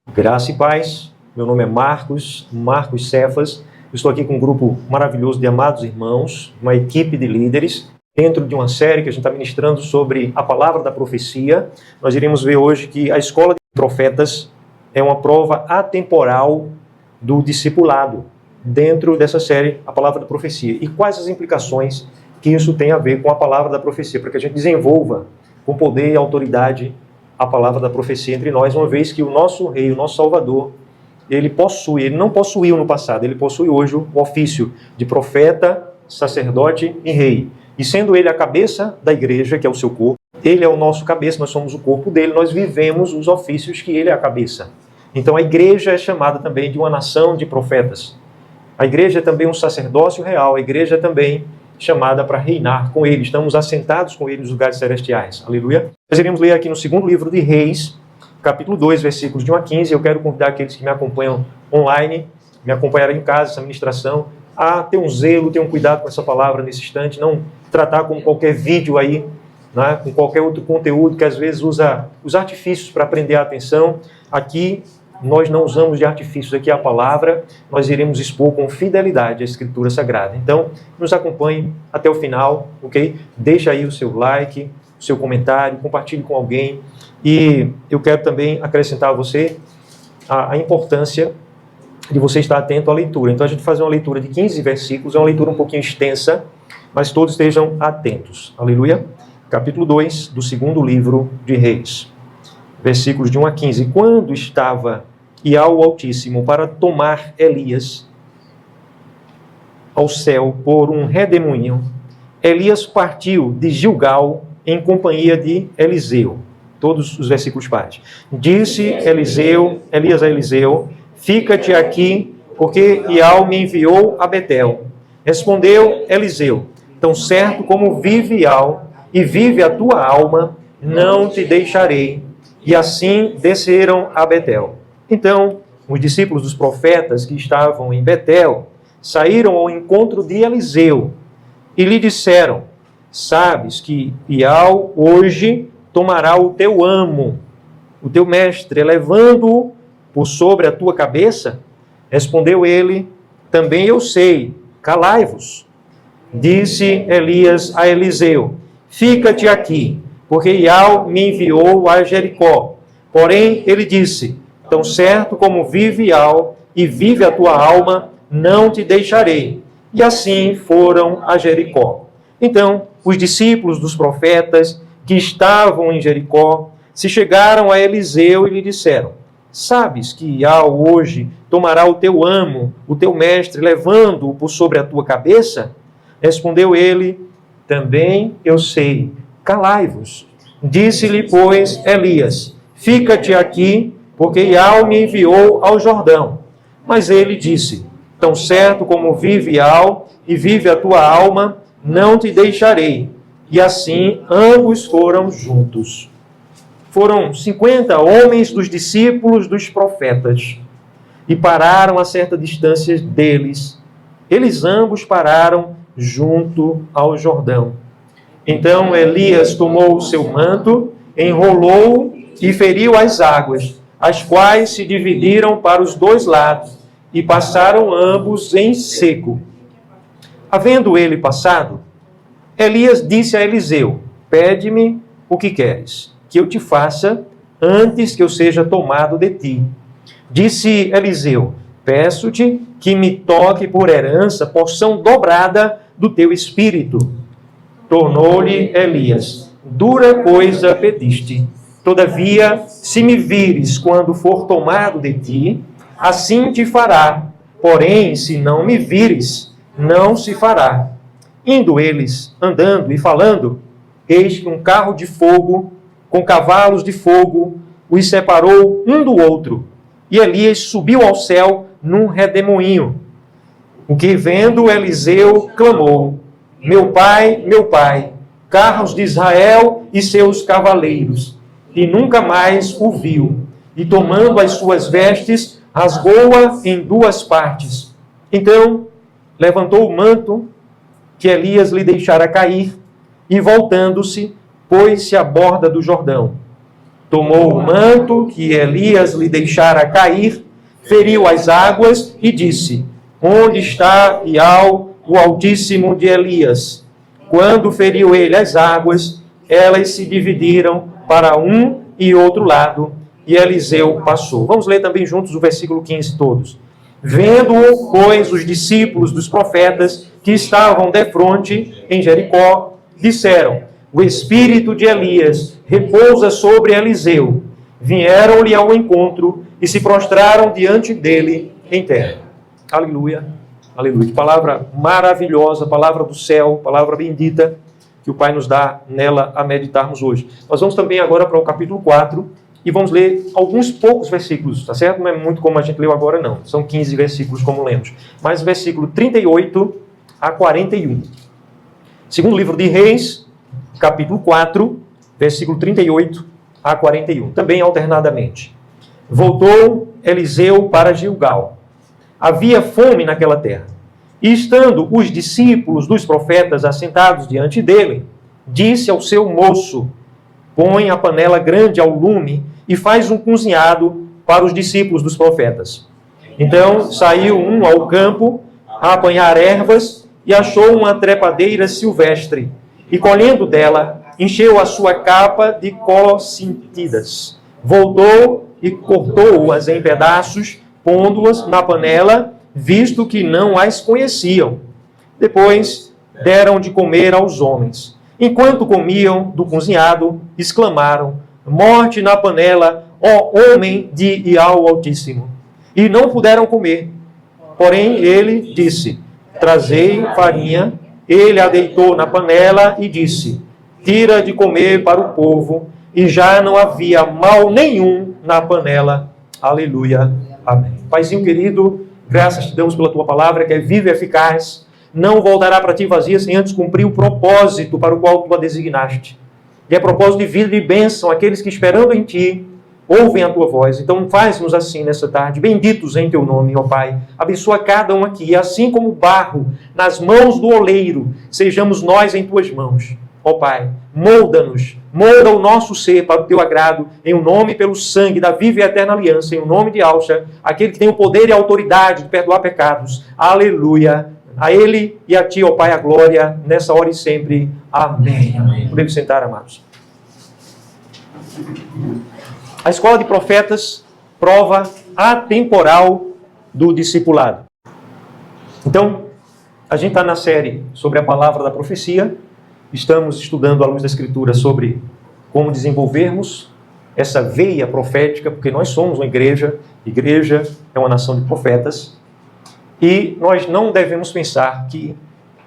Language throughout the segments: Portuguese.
Graça e paz, meu nome é Marcos Cefas, eu estou aqui com um grupo maravilhoso de amados irmãos, uma equipe de líderes, dentro de uma série que a gente está ministrando sobre a palavra da profecia. Nós iremos ver hoje que a escola de profetas é uma prova atemporal do discipulado, dentro dessa série, a palavra da profecia. E quais as implicações que isso tem a ver com a palavra da profecia, para que a gente desenvolva com poder e autoridade a palavra da profecia entre nós, uma vez que o nosso Rei, o nosso Salvador, ele não possuiu no passado, ele possui hoje o ofício de profeta, sacerdote e rei. E sendo ele a cabeça da igreja, que é o seu corpo, ele é o nosso cabeça, nós somos o corpo dele, nós vivemos os ofícios que ele é a cabeça. Então a igreja é chamada também de uma nação de profetas. A igreja é também um sacerdócio real, a igreja é também chamada para reinar com ele. Estamos assentados com ele nos lugares celestiais. Aleluia. Nós iremos ler aqui no segundo livro de Reis, capítulo 2, versículos de 1 a 15. Eu quero convidar aqueles que me acompanham online, me acompanharem em casa, essa ministração, a ter um zelo, ter um cuidado com essa palavra nesse instante, não tratar como qualquer vídeo aí, né, com qualquer outro conteúdo que às vezes usa os artifícios para prender a atenção. Aqui nós não usamos de artifícios, aqui é a palavra, nós iremos expor com fidelidade a Escritura Sagrada. Então, nos acompanhe até o final, ok? Deixa aí o seu like, o seu comentário, compartilhe com alguém. E eu quero também acrescentar a você a importância de você estar atento à leitura. Então, a gente fazer uma leitura de 15 versículos, é uma leitura um pouquinho extensa, mas todos estejam atentos. Aleluia? Capítulo 2 do segundo livro de Reis, versículos de 1 a 15. Quando estava ao Altíssimo para tomar Elias ao céu por um redemoinho, Elias partiu de Gilgal em companhia de Eliseu. Todos os versículos pares. Disse Elias a Eliseu, fica-te aqui, porque Ial me enviou a Betel. Respondeu Eliseu, tão certo como vive Ial e vive a tua alma, não te deixarei. E assim desceram a Betel. Então, os discípulos dos profetas que estavam em Betel saíram ao encontro de Eliseu e lhe disseram, sabes que Ial hoje tomará o teu amo, o teu mestre, elevando-o por sobre a tua cabeça? Respondeu ele, também eu sei, calai-vos. Disse Elias a Eliseu, fica-te aqui, porque Ial me enviou a Jericó. Porém, ele disse, tão certo como vive Ial e vive a tua alma, não te deixarei. E assim foram a Jericó. Então, os discípulos dos profetas que estavam em Jericó se chegaram a Eliseu e lhe disseram, sabes que Ial hoje tomará o teu amo, o teu mestre, levando-o por sobre a tua cabeça? Respondeu ele, também eu sei, calai-vos. Disse-lhe, pois, Elias, fica-te aqui, porque Ial me enviou ao Jordão. Mas ele disse, tão certo como vive Ial e vive a tua alma, não te deixarei. E assim ambos foram juntos. Foram 50 homens dos discípulos dos profetas e pararam a certa distância deles. Eles ambos pararam junto ao Jordão. Então Elias tomou o seu manto, enrolou-o e feriu as águas, as quais se dividiram para os dois lados, e passaram ambos em seco. Havendo ele passado, Elias disse a Eliseu, pede-me o que queres, que eu te faça antes que eu seja tomado de ti. Disse Eliseu, peço-te que me toque por herança porção dobrada do teu espírito. Tornou-lhe Elias, dura coisa pediste. Todavia, se me vires quando for tomado de ti, assim te fará. Porém, se não me vires, não se fará. Indo eles, andando e falando, eis que um carro de fogo, com cavalos de fogo, os separou um do outro. E Elias subiu ao céu num redemoinho. O que vendo Eliseu, clamou, meu pai, carros de Israel e seus cavaleiros. E nunca mais o viu. E tomando as suas vestes, rasgou-a em duas partes. Então, levantou o manto que Elias lhe deixara cair, e voltando-se, pôs-se à borda do Jordão. tomou o manto que Elias lhe deixara cair, feriu as águas e disse: onde está Iau, o Altíssimo de Elias? Quando feriu ele as águas, elas se dividiram para um e outro lado, e Eliseu passou. Vamos ler também juntos o versículo 15 todos. Vendo-o, pois, os discípulos dos profetas que estavam defronte em Jericó, disseram: o espírito de Elias repousa sobre Eliseu. Vieram-lhe ao encontro e se prostraram diante dele em terra. Aleluia, aleluia. Que palavra maravilhosa, palavra do céu, palavra bendita que o Pai nos dá nela a meditarmos hoje. Nós vamos também agora para o capítulo 4 e vamos ler alguns poucos versículos, tá certo? Não é muito como a gente leu agora, não. São 15 versículos como lemos. Mas versículo 38 a 41. Segundo livro de Reis, capítulo 4, versículo 38 a 41. Também alternadamente. Voltou Eliseu para Gilgal. Havia fome naquela terra. E estando os discípulos dos profetas assentados diante dele, disse ao seu moço: põe a panela grande ao lume e faz um cozinhado para os discípulos dos profetas. Então saiu um ao campo a apanhar ervas e achou uma trepadeira silvestre. E colhendo dela, encheu a sua capa de colocíntidas. Voltou e cortou-as em pedaços, pondo-as na panela, visto que não as conheciam. Depois deram de comer aos homens. Enquanto comiam do cozinhado, exclamaram: morte na panela, ó homem de Iau Altíssimo. E não puderam comer. Porém ele disse: trazei farinha. Ele a deitou na panela e disse: tira de comer para o povo. E já não havia mal nenhum na panela. Aleluia. Amém. Paizinho querido, graças te damos pela tua palavra, que é viva e eficaz. Não voltará para ti vazia sem antes cumprir o propósito para o qual tu a designaste. E é propósito de vida e de bênção aqueles que, esperando em ti, ouvem a tua voz. Então faz-nos assim nessa tarde, benditos em teu nome, ó Pai. Abençoa cada um aqui, assim como o barro nas mãos do oleiro, sejamos nós em tuas mãos. Ó Pai, molda-nos, molda o nosso ser para o teu agrado, em o nome e pelo sangue da viva e eterna aliança, em o nome de Alcha, aquele que tem o poder e a autoridade de perdoar pecados. Aleluia. A Ele e a Ti, ó Pai, a glória, nessa hora e sempre. Amém. Amém. Podemos sentar, amados. A escola de profetas, prova atemporal do discipulado. Então, a gente está na série sobre a palavra da profecia. Estamos estudando à luz da Escritura sobre como desenvolvermos essa veia profética, porque nós somos uma igreja. Igreja é uma nação de profetas. E nós não devemos pensar que,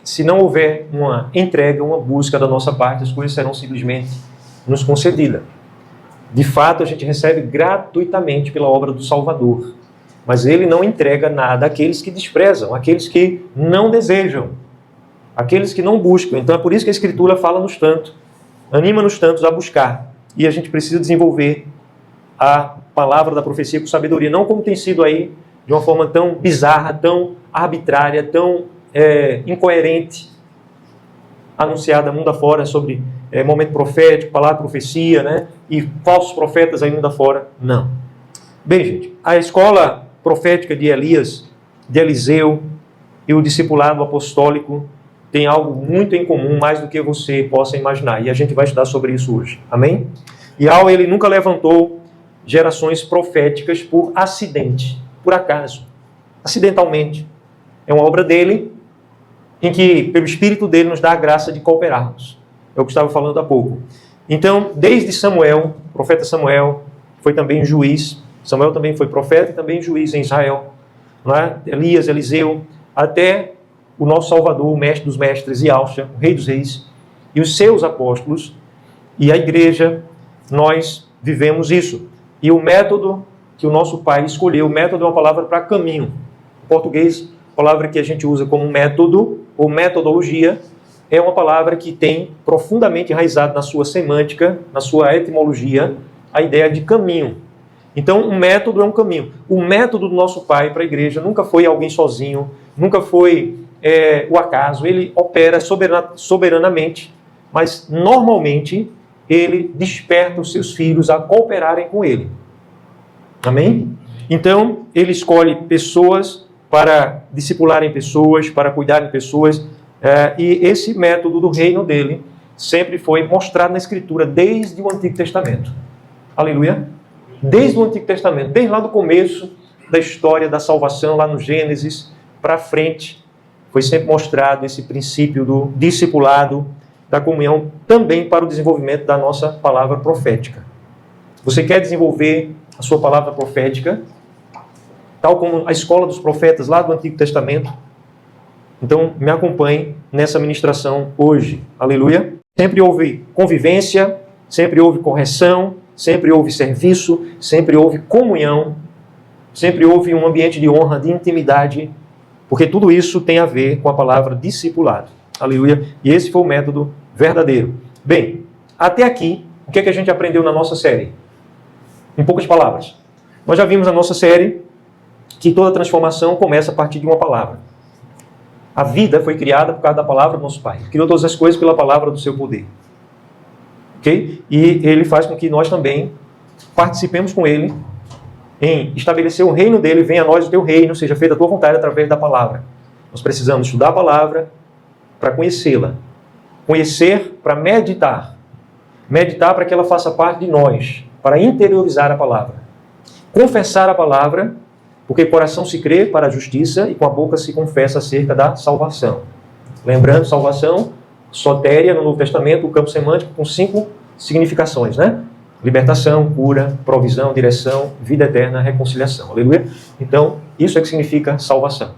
se não houver uma entrega, uma busca da nossa parte, as coisas serão simplesmente nos concedidas. De fato, a gente recebe gratuitamente pela obra do Salvador. Mas Ele não entrega nada àqueles que desprezam, àqueles que não desejam, àqueles que não buscam. Então é por isso que a Escritura fala-nos tanto, anima-nos tantos a buscar. E a gente precisa desenvolver a palavra da profecia com sabedoria, não como tem sido aí, de uma forma tão bizarra, tão arbitrária, tão incoerente, anunciada mundo afora sobre momento profético, palavra de profecia, né? E falsos profetas aí mundo afora. Não. Bem, gente, a escola profética de Elias, de Eliseu e o discipulado apostólico tem algo muito em comum, mais do que você possa imaginar. E a gente vai estudar sobre isso hoje. Amém? E ele nunca levantou gerações proféticas por acidente, por acaso, acidentalmente. É uma obra dele, em que, pelo Espírito dele, nos dá a graça de cooperarmos. É o que eu estava falando há pouco. Então, desde Samuel, o profeta Samuel, foi também juiz. Samuel também foi profeta e também juiz em Israel. Não é? Elias, Eliseu, até o nosso Salvador, o mestre dos mestres, Yahshua, o rei dos reis, e os seus apóstolos, e a igreja, nós vivemos isso. E o método que o nosso Pai escolheu, o método é uma palavra para caminho. Em português, a palavra que a gente usa como método, ou metodologia, é uma palavra que tem profundamente enraizado na sua semântica, na sua etimologia, a ideia de caminho. Então, um método é um caminho. O método do nosso Pai para a igreja nunca foi alguém sozinho, nunca foi o acaso. Ele opera soberanamente, mas normalmente ele desperta os seus filhos a cooperarem com ele. Amém? Então, ele escolhe pessoas para discipularem pessoas, para cuidarem de pessoas, e esse método do reino dele sempre foi mostrado na Escritura desde o Antigo Testamento. Aleluia! Desde o Antigo Testamento, desde lá do começo da história da salvação, lá no Gênesis, para frente, foi sempre mostrado esse princípio do discipulado, da comunhão, também para o desenvolvimento da nossa palavra profética. Você quer desenvolver a sua palavra profética, tal como a escola dos profetas lá do Antigo Testamento? Então, me acompanhe nessa ministração hoje. Aleluia! Sempre houve convivência, sempre houve correção, sempre houve serviço, sempre houve comunhão, sempre houve um ambiente de honra, de intimidade, porque tudo isso tem a ver com a palavra discipulado. Aleluia! E esse foi o método verdadeiro. Bem, até aqui, o que é que a gente aprendeu na nossa série? Em poucas palavras. Nós já vimos na nossa série que toda transformação começa a partir de uma palavra. A vida foi criada por causa da palavra do nosso Pai. Ele criou todas as coisas pela palavra do seu poder. Ok? E ele faz com que nós também participemos com ele em estabelecer o reino dele. Venha a nós o teu reino, seja feita a tua vontade através da palavra. Nós precisamos estudar a palavra para conhecê-la. Conhecer para meditar. Meditar para que ela faça parte de nós, para interiorizar a palavra. Confessar a palavra, porque coração se crê para a justiça e com a boca se confessa acerca da salvação. Lembrando, salvação, sotéria no Novo Testamento, o campo semântico com 5 significações, né? Libertação, cura, provisão, direção, vida eterna, reconciliação. Aleluia? Então, isso é que significa salvação.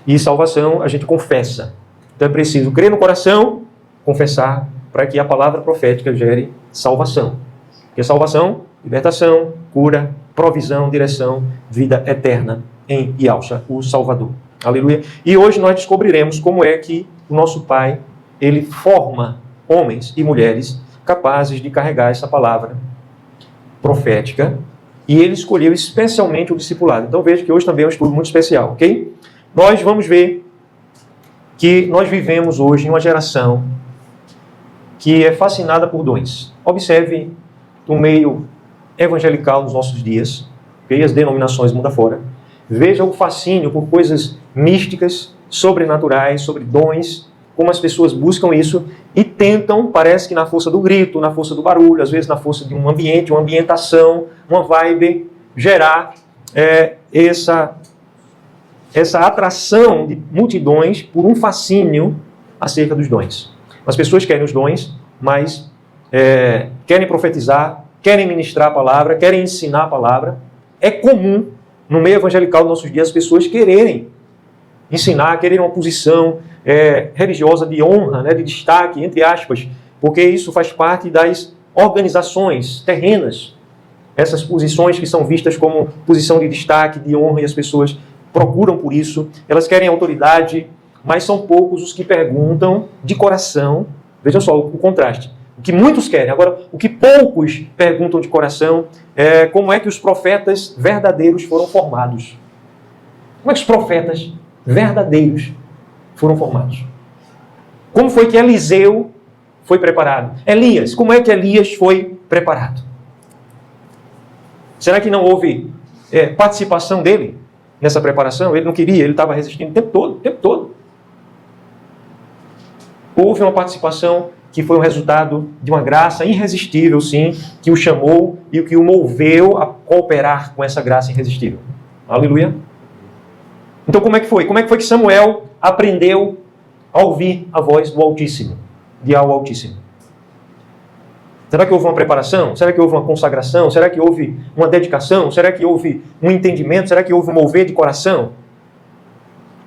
E salvação a gente confessa. Então é preciso crer no coração, confessar, para que a palavra profética gere salvação. Porque salvação, libertação, cura, provisão, direção, vida eterna em Yahshua, o Salvador. Aleluia. E hoje nós descobriremos como é que o nosso Pai, ele forma homens e mulheres capazes de carregar essa palavra profética, e ele escolheu especialmente o discipulado. Então veja que hoje também é um estudo muito especial, ok? Nós vamos ver que nós vivemos hoje em uma geração que é fascinada por dons. Observe o meio evangelical nos nossos dias, okay? As denominações mundo afora. Veja o fascínio por coisas místicas, sobrenaturais, sobre dons, como as pessoas buscam isso e tentam, parece que na força do grito, na força do barulho, às vezes na força de um ambiente, uma ambientação, uma vibe, gerar essa atração de multidões por um fascínio acerca dos dons. As pessoas querem os dons, mas querem profetizar, querem ministrar a palavra, querem ensinar a palavra. É comum, no meio evangelical dos nossos dias, as pessoas quererem ensinar, quererem uma posição religiosa de honra, né, de destaque, entre aspas, porque isso faz parte das organizações terrenas. Essas posições que são vistas como posição de destaque, de honra, e as pessoas procuram por isso. Elas querem autoridade, mas são poucos os que perguntam de coração. Vejam só o contraste. O que muitos querem. Agora, o que poucos perguntam de coração é como é que os profetas verdadeiros foram formados. Como é que os profetas verdadeiros foram formados? Como foi que Eliseu foi preparado? Elias, como é que Elias foi preparado? Será que não houve participação dele nessa preparação? Ele não queria, ele estava resistindo o tempo todo. Houve uma participação que foi um resultado de uma graça irresistível, sim, que o chamou e que o moveu a cooperar com essa graça irresistível. Aleluia. Então como é que foi? Como é que foi que Samuel aprendeu a ouvir a voz do Altíssimo, de Ao Altíssimo? Será que houve uma preparação? Será que houve uma consagração? Será que houve uma dedicação? Será que houve um entendimento? Será que houve um mover de coração?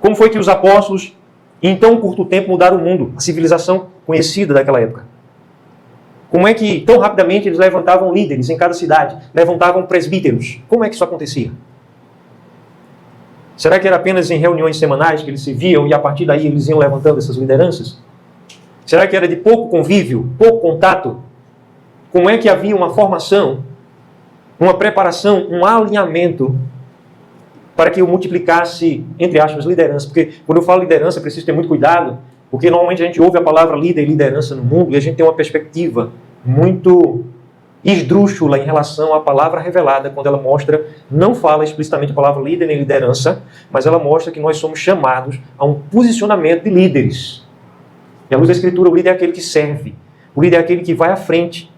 Como foi que os apóstolos, em tão curto tempo, mudaram o mundo, a civilização conhecida daquela época? Como é que, tão rapidamente, eles levantavam líderes em cada cidade, levantavam presbíteros? Como é que isso acontecia? Será que era apenas em reuniões semanais que eles se viam e a partir daí eles iam levantando essas lideranças? Será que era de pouco convívio, pouco contato? Como é que havia uma formação, uma preparação, um alinhamento para que eu multiplicasse, entre aspas, liderança? Porque quando eu falo liderança, eu preciso ter muito cuidado, porque normalmente a gente ouve a palavra líder e liderança no mundo e a gente tem uma perspectiva muito esdrúxula em relação à palavra revelada, quando ela mostra, não fala explicitamente a palavra líder nem liderança, mas ela mostra que nós somos chamados a um posicionamento de líderes. E à luz da Escritura, o líder é aquele que serve, o líder é aquele que vai à frente,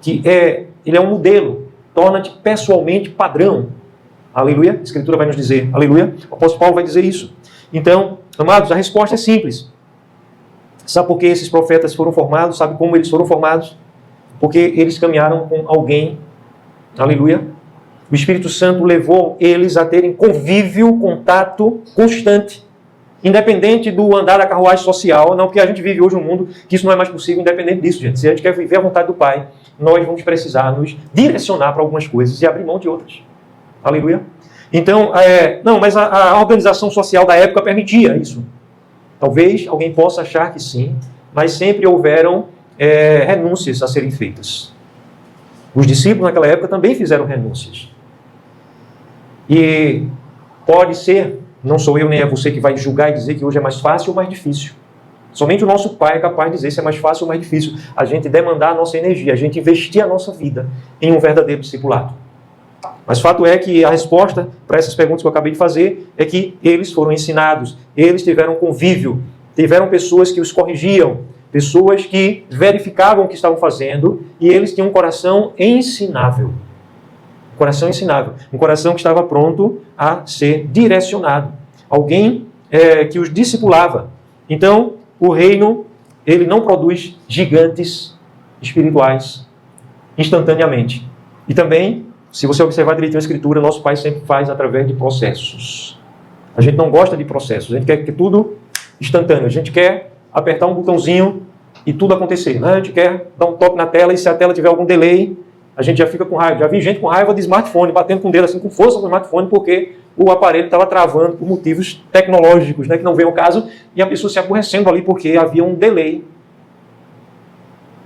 ele é um modelo, torna-te pessoalmente padrão. Aleluia, a Escritura vai nos dizer, aleluia, o apóstolo Paulo vai dizer isso. Então, amados, a resposta é simples. Sabe por que esses profetas foram formados? Sabe como eles foram formados? Porque eles caminharam com alguém, aleluia. O Espírito Santo levou eles a terem convívio, contato constante, independente do andar da carruagem social, não, porque a gente vive hoje um mundo que isso não é mais possível, independente disso, gente. Se a gente quer viver a vontade do Pai, nós vamos precisar nos direcionar para algumas coisas e abrir mão de outras. Aleluia. Então, mas a organização social da época permitia isso. Talvez alguém possa achar que sim, mas sempre houveram renúncias a serem feitas. Os discípulos naquela época também fizeram renúncias. E pode ser, não sou eu nem é você que vai julgar e dizer que hoje é mais fácil ou mais difícil. Somente o nosso Pai é capaz de dizer se é mais fácil ou mais difícil. A gente demandar a nossa energia, a gente investir a nossa vida em um verdadeiro discipulado. Mas fato é que a resposta para essas perguntas que eu acabei de fazer é que eles foram ensinados, eles tiveram convívio, tiveram pessoas que os corrigiam, pessoas que verificavam o que estavam fazendo e eles tinham um coração ensinável. Um coração ensinável. Um coração que estava pronto a ser direcionado. Alguém que os discipulava. Então, o reino, ele não produz gigantes espirituais instantaneamente. E também, se você observar direitinho a Escritura, nosso Pai sempre faz através de processos. A gente não gosta de processos. A gente quer que tudo instantâneo. A gente quer apertar um botãozinho e tudo acontecer. A gente quer dar um toque na tela e se a tela tiver algum delay, a gente já fica com raiva. Já vi gente com raiva de smartphone, batendo com o dedo assim com força no smartphone, porque o aparelho estava travando por motivos tecnológicos, que não vem ao caso, e a pessoa se aborrecendo ali porque havia um delay.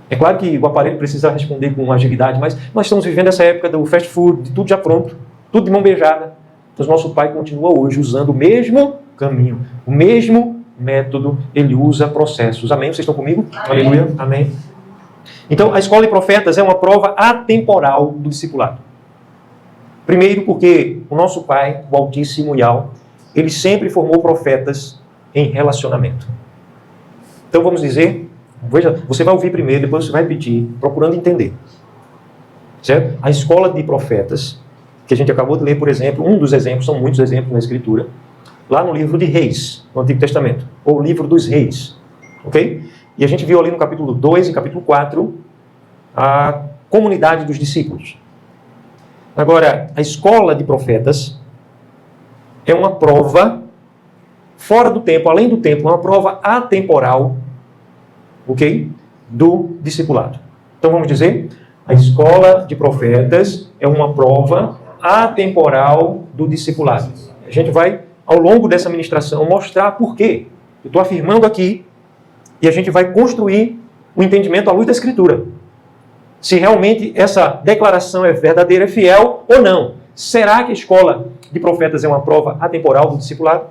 É claro que o aparelho precisa responder com agilidade, mas nós estamos vivendo essa época do fast food, de tudo já pronto, tudo de mão beijada. Então, nosso Pai continua hoje usando o mesmo caminho, o mesmo método, ele usa processos. Amém? Vocês estão comigo? Amém. Aleluia. Amém. Então, a escola de profetas é uma prova atemporal do discipulado. Primeiro porque o nosso Pai, o Altíssimo Yahweh, ele sempre formou profetas em relacionamento. Então, vamos dizer, veja, você vai ouvir primeiro, depois você vai repetir, procurando entender. Certo? A escola de profetas, que a gente acabou de ler, por exemplo, um dos exemplos, são muitos exemplos na Escritura, lá no livro de Reis, no Antigo Testamento, ou livro dos Reis, ok? E a gente viu ali no capítulo 2 e capítulo 4 a comunidade dos discípulos. Agora, a escola de profetas é uma prova fora do tempo, além do tempo, uma prova atemporal, ok? Do discipulado. Então vamos dizer, a escola de profetas é uma prova atemporal do discipulado. A gente vai, ao longo dessa ministração, mostrar por quê. Eu estou afirmando aqui, e a gente vai construir o entendimento à luz da Escritura. Se realmente essa declaração é verdadeira, é fiel ou não. Será que a escola de profetas é uma prova atemporal do discipulado?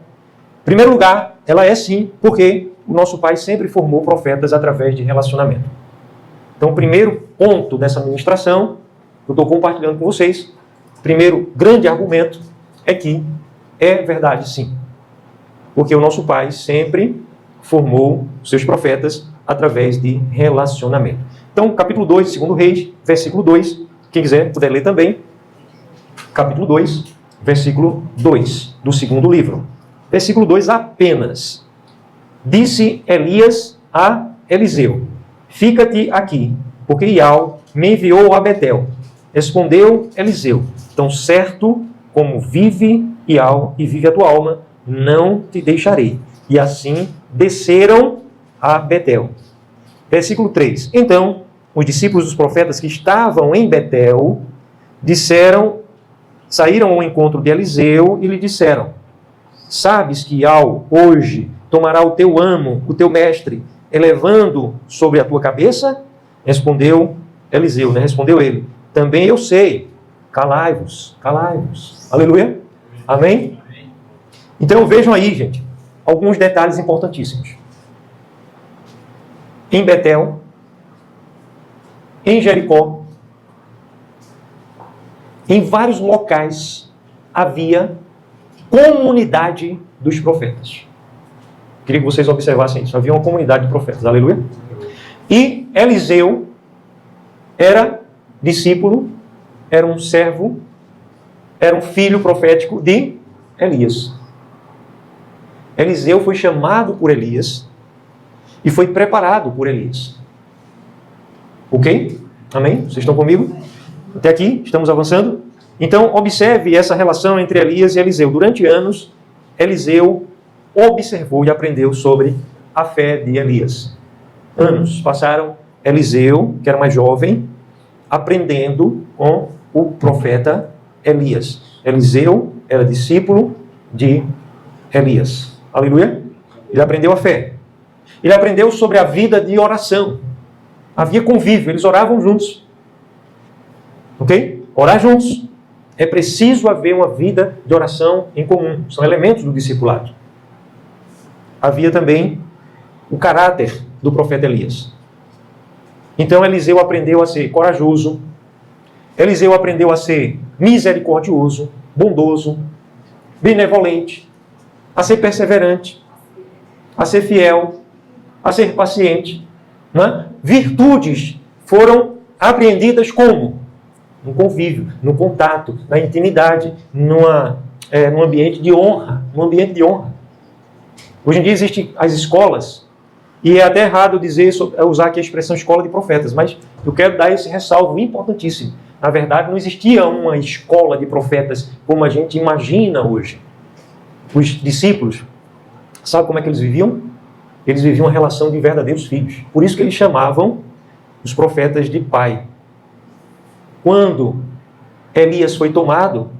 Em primeiro lugar, ela é sim, porque o nosso Pai sempre formou profetas através de relacionamento. Então, o primeiro ponto dessa ministração, que eu estou compartilhando com vocês, primeiro grande argumento, é que é verdade sim. Porque o nosso Pai sempre formou seus profetas através de relacionamento. Então, capítulo 2, 2 Reis, versículo 2, quem quiser puder ler também, capítulo 2, versículo 2, do segundo livro. Versículo 2 apenas. Disse Elias a Eliseu, fica-te aqui, porque Yahweh me enviou a Betel. Respondeu Eliseu, tão certo como vive Yahweh e vive a tua alma, não te deixarei. E assim desceram a Betel. Versículo 3. Então, os discípulos dos profetas que estavam em Betel saíram ao encontro de Eliseu e lhe disseram, sabes que Yahweh hoje tomará o teu amo, o teu mestre, elevando sobre a tua cabeça? Respondeu Eliseu, respondeu ele, também eu sei, calai-vos, calai-vos. Aleluia? Amém? Então vejam aí, gente, alguns detalhes importantíssimos. Em Betel, em Jericó, em vários locais, havia comunidade dos profetas. Queria que vocês observassem isso. Havia uma comunidade de profetas. Aleluia. E Eliseu era discípulo, era um servo, era um filho profético de Elias. Eliseu foi chamado por Elias e foi preparado por Elias. Ok? Amém? Vocês estão comigo? Até aqui? Estamos avançando? Então, observe essa relação entre Elias e Eliseu. Durante anos, Eliseu observou e aprendeu sobre a fé de Elias. Anos passaram, Eliseu, que era mais jovem, aprendendo com o profeta Elias. Eliseu era discípulo de Elias. Aleluia? Ele aprendeu a fé. Ele aprendeu sobre a vida de oração. Havia convívio, eles oravam juntos. Ok? Orar juntos. É preciso haver uma vida de oração em comum. São elementos do discipulado. Havia também o caráter do profeta Elias. Então Eliseu aprendeu a ser corajoso. Eliseu aprendeu a ser misericordioso, bondoso, benevolente, a ser perseverante, a ser fiel, a ser paciente. Né? Virtudes foram apreendidas como? No convívio, no contato, na intimidade, num ambiente de honra. No ambiente de honra. Hoje em dia existem as escolas, e é até errado usar aqui a expressão escola de profetas, mas eu quero dar esse ressalvo importantíssimo. Na verdade, não existia uma escola de profetas como a gente imagina hoje. Os discípulos, sabe como é que eles viviam? Eles viviam uma relação de verdadeiros filhos. Por isso que eles chamavam os profetas de pai. Quando Elias foi tomado,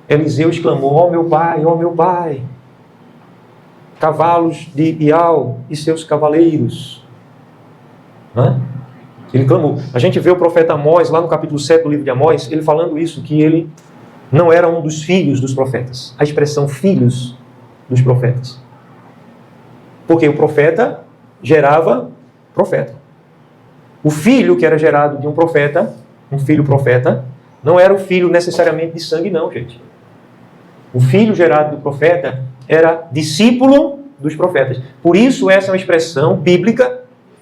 Eliseu exclamou: ó meu pai, ó meu pai. Cavalos de Bial e seus cavaleiros. Hã? Ele clamou. A gente vê o profeta Amós, lá no capítulo 7 do livro de Amós, ele falando isso, que ele não era um dos filhos dos profetas. A expressão filhos dos profetas. Porque o profeta gerava profeta. O filho que era gerado de um profeta, um filho profeta, não era o filho necessariamente de sangue, não, gente. O filho gerado do profeta era discípulo dos profetas. Por isso, essa é uma expressão bíblica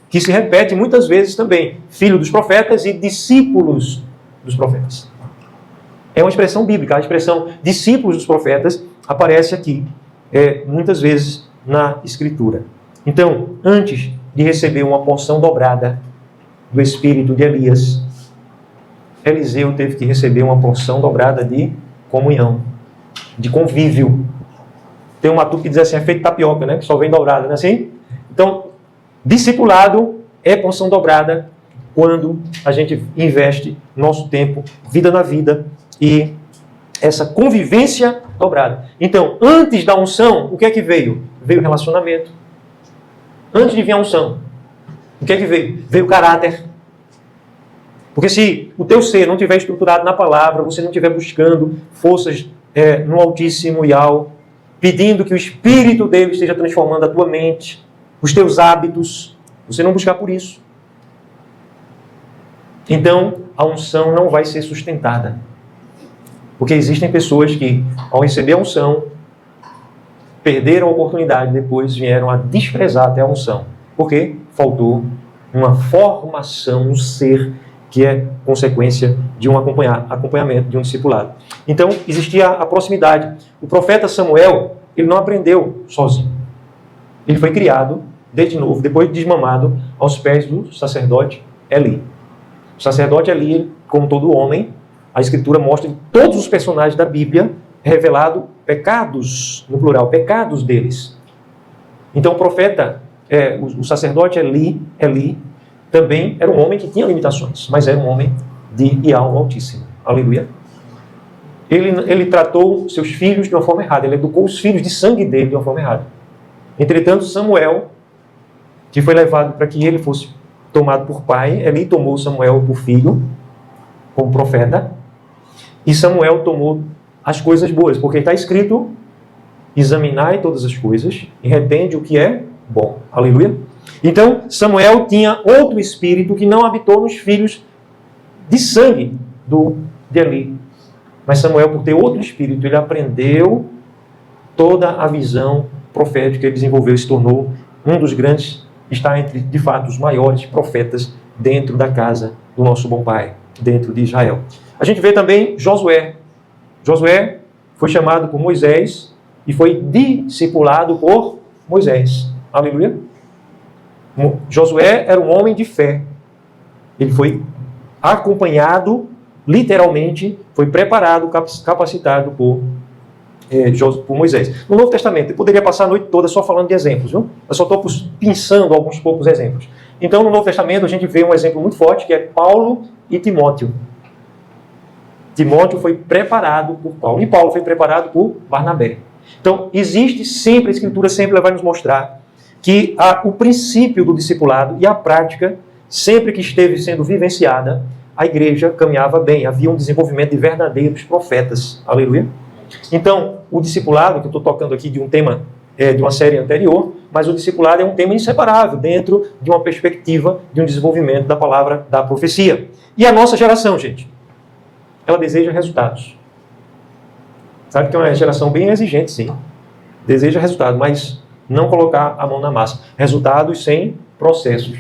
que se repete muitas vezes também. Filho dos profetas e discípulos dos profetas. É uma expressão bíblica. A expressão discípulos dos profetas aparece aqui, muitas vezes, na Escritura. Então, antes de receber uma porção dobrada do espírito de Elias, Eliseu teve que receber uma porção dobrada de comunhão, de convívio. Tem um matuto que diz assim, é feito tapioca, né? Que só vem dobrada, não é assim? Então, discipulado é porção dobrada quando a gente investe nosso tempo, vida na vida, e essa convivência dobrada. Então, antes da unção, o que é que veio? Veio o relacionamento. Antes de vir a unção, o que é que veio? Veio o caráter. Porque se o teu ser não estiver estruturado na palavra, você não estiver buscando forças no Altíssimo e ao, pedindo que o Espírito dele esteja transformando a tua mente, os teus hábitos, você não buscar por isso. Então, a unção não vai ser sustentada. Porque existem pessoas que, ao receber a unção, perderam a oportunidade, depois vieram a desprezar até a unção. Porque faltou uma formação no ser que é consequência de um acompanhamento, de um discipulado. Então, existia a proximidade. O profeta Samuel, ele não aprendeu sozinho. Ele foi criado, desde novo, depois desmamado, aos pés do sacerdote Eli. O sacerdote Eli, como todo homem, a Escritura mostra em todos os personagens da Bíblia, revelado pecados, no plural, pecados deles. Então, o profeta, o sacerdote Eli, também era um homem que tinha limitações, mas era um homem de alma altíssima. Aleluia. Ele tratou seus filhos de uma forma errada. Ele educou os filhos de sangue dele de uma forma errada. Entretanto, Samuel, que foi levado para que ele fosse tomado por pai, ele tomou Samuel por filho, como profeta, e Samuel tomou as coisas boas, porque está escrito: examinai todas as coisas e retende o que é bom. Aleluia. Então, Samuel tinha outro espírito que não habitou nos filhos de sangue de Eli. Mas Samuel, por ter outro espírito, ele aprendeu toda a visão profética que ele desenvolveu e se tornou um dos grandes, está entre, de fato, os maiores profetas dentro da casa do nosso bom pai, dentro de Israel. A gente vê também Josué. Josué foi chamado por Moisés e foi discipulado por Moisés. Aleluia. Josué era um homem de fé. Ele foi acompanhado, literalmente, foi preparado, capacitado por Moisés. No Novo Testamento, eu poderia passar a noite toda só falando de exemplos, viu? Eu só estou pensando alguns poucos exemplos. Então, no Novo Testamento, a gente vê um exemplo muito forte, que é Paulo e Timóteo. Timóteo foi preparado por Paulo, e Paulo foi preparado por Barnabé. Então, existe sempre, a Escritura sempre vai nos mostrar que o princípio do discipulado e a prática, sempre que esteve sendo vivenciada, a igreja caminhava bem, havia um desenvolvimento de verdadeiros profetas. Aleluia. Então, o discipulado, que eu estou tocando aqui de um tema de uma série anterior, mas o discipulado é um tema inseparável dentro de uma perspectiva de um desenvolvimento da palavra da profecia. E a nossa geração, gente, ela deseja resultados. Sabe que é uma geração bem exigente, sim. Deseja resultado, mas não colocar a mão na massa. Resultados sem processos.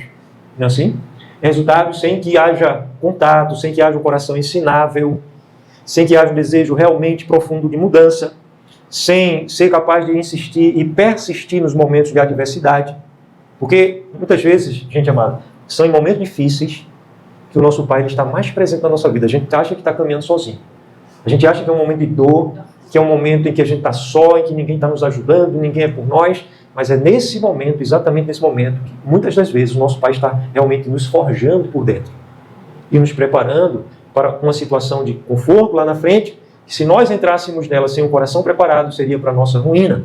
Não é assim? Resultados sem que haja contato, sem que haja um coração ensinável, sem que haja um desejo realmente profundo de mudança, sem ser capaz de insistir e persistir nos momentos de adversidade. Porque, muitas vezes, gente amada, são em momentos difíceis que o nosso Pai ele está mais presente na nossa vida. A gente acha que está caminhando sozinho. A gente acha que é um momento de dor, que é um momento em que a gente está só, em que ninguém está nos ajudando, ninguém é por nós. Mas é nesse momento, exatamente nesse momento, que muitas das vezes o nosso Pai está realmente nos forjando por dentro e nos preparando para uma situação de conforto lá na frente, que se nós entrássemos nela sem um coração preparado, seria para a nossa ruína.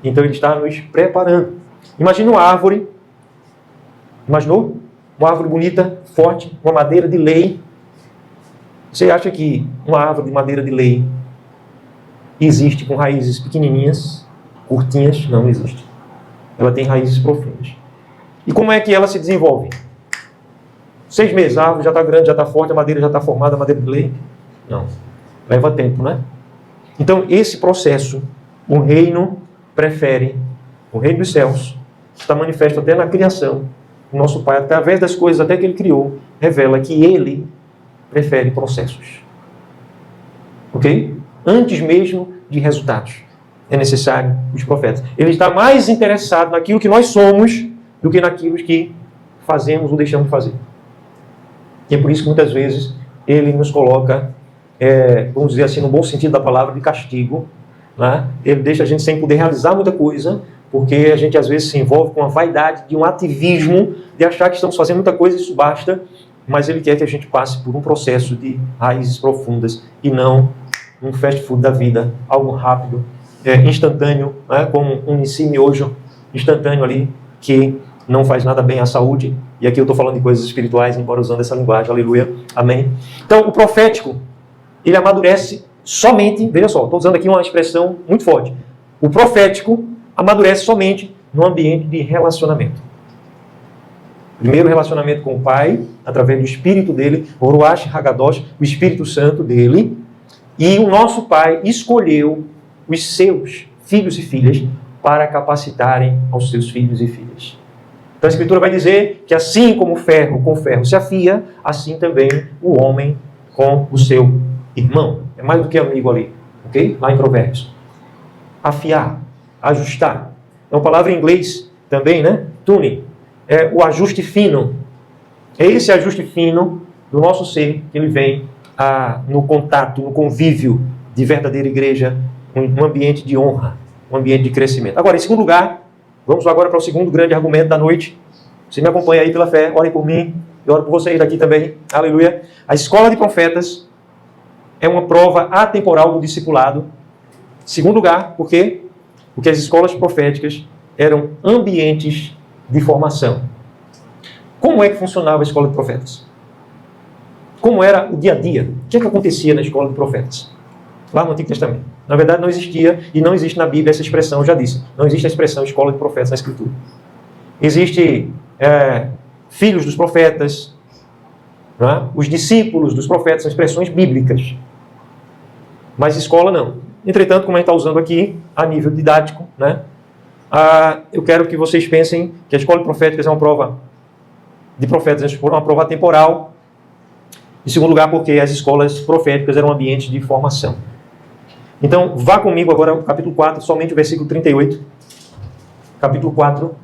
Então Ele está nos preparando. Imagina uma árvore, imaginou? Uma árvore bonita, forte, uma madeira de lei. Você acha que uma árvore de madeira de lei existe com raízes pequenininhas, curtinhas? Não existe. Ela tem raízes profundas. E como é que ela se desenvolve? 6 meses, a árvore já está grande, já está forte, a madeira já está formada, a madeira de lei? Não. Leva tempo, né? Então, esse processo, o reino prefere, o reino dos céus, está manifesto até na criação. O nosso Pai, através das coisas até que Ele criou, revela que Ele prefere processos. Ok? Antes mesmo de resultados, é necessário os profetas. Ele está mais interessado naquilo que nós somos do que naquilo que fazemos ou deixamos de fazer. E é por isso que muitas vezes Ele nos coloca, vamos dizer assim, no bom sentido da palavra, de castigo. Né? Ele deixa a gente sem poder realizar muita coisa, porque a gente às vezes se envolve com a vaidade de um ativismo, de achar que estamos fazendo muita coisa e isso basta, mas Ele quer que a gente passe por um processo de raízes profundas e não um fast food da vida, algo rápido, instantâneo, né? Como um ensino miojo instantâneo ali, que não faz nada bem à saúde. E aqui eu estou falando de coisas espirituais, embora usando essa linguagem, aleluia, amém. Então, o profético, ele amadurece somente, veja só, estou usando aqui uma expressão muito forte. O profético amadurece somente no ambiente de relacionamento. Primeiro, relacionamento com o Pai, através do Espírito dele, o Ruach Hagadosh, o Espírito Santo dele. E o nosso Pai escolheu os seus filhos e filhas para capacitarem aos seus filhos e filhas. Então a Escritura vai dizer que assim como o ferro com ferro se afia, assim também o homem com o seu irmão. É mais do que amigo ali, ok? Lá em Provérbios. Afiar, ajustar. É uma palavra em inglês também, né? Tuning. É o ajuste fino. É esse ajuste fino do nosso ser que ele vem no contato, no convívio de verdadeira igreja, um ambiente de honra, um ambiente de crescimento. Agora, em segundo lugar, vamos agora para o segundo grande argumento da noite. Você me acompanha aí pela fé, orem por mim, eu oro por vocês daqui também, aleluia. A escola de profetas é uma prova atemporal do discipulado. Segundo lugar, por quê? Porque as escolas proféticas eram ambientes de formação. Como é que funcionava a escola de profetas? Como era o dia a dia? O que é que acontecia na escola de profetas? Lá no Antigo Testamento. Na verdade, não existia e não existe na Bíblia essa expressão, eu já disse. Não existe a expressão escola de profetas na Escritura. Existe filhos dos profetas, né? Os discípulos dos profetas, são expressões bíblicas. Mas escola não. Entretanto, como a gente está usando aqui, a nível didático, né? Eu quero que vocês pensem que a escola de proféticas é uma prova de profetas, uma prova temporal. Em segundo lugar, porque as escolas proféticas eram ambientes de formação. Então, vá comigo agora ao capítulo 4, somente o versículo 38. Capítulo 4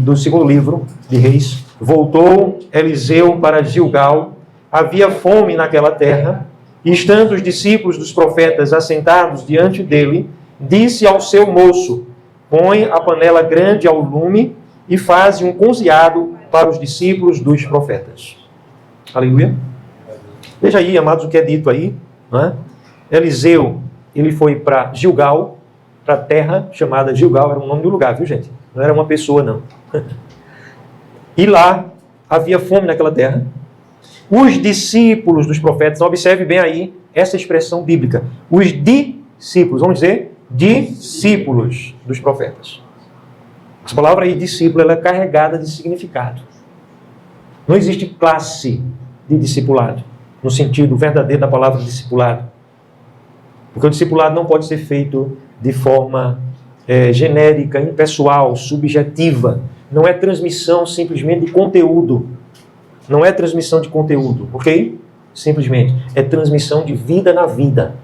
do segundo livro de Reis. Voltou Eliseu para Gilgal, havia fome naquela terra, e estando os discípulos dos profetas assentados diante dele, disse ao seu moço: põe a panela grande ao lume e faze um cozinhado para os discípulos dos profetas. Aleluia. Veja aí, amados, o que é dito aí, né? Eliseu, ele foi para Gilgal, para a terra chamada Gilgal, era o nome do lugar, viu, gente? Não era uma pessoa, não. E lá havia fome naquela terra. Os discípulos dos profetas, observe bem aí essa expressão bíblica. Os discípulos, vamos dizer, discípulos dos profetas. Essa palavra aí, discípulo, ela é carregada de significado. Não existe classe de discipulado, no sentido verdadeiro da palavra discipulado. Porque o discipulado não pode ser feito de forma genérica, impessoal, subjetiva. Não é transmissão simplesmente de conteúdo. Não é transmissão de conteúdo, ok? Simplesmente. É transmissão de vida na vida.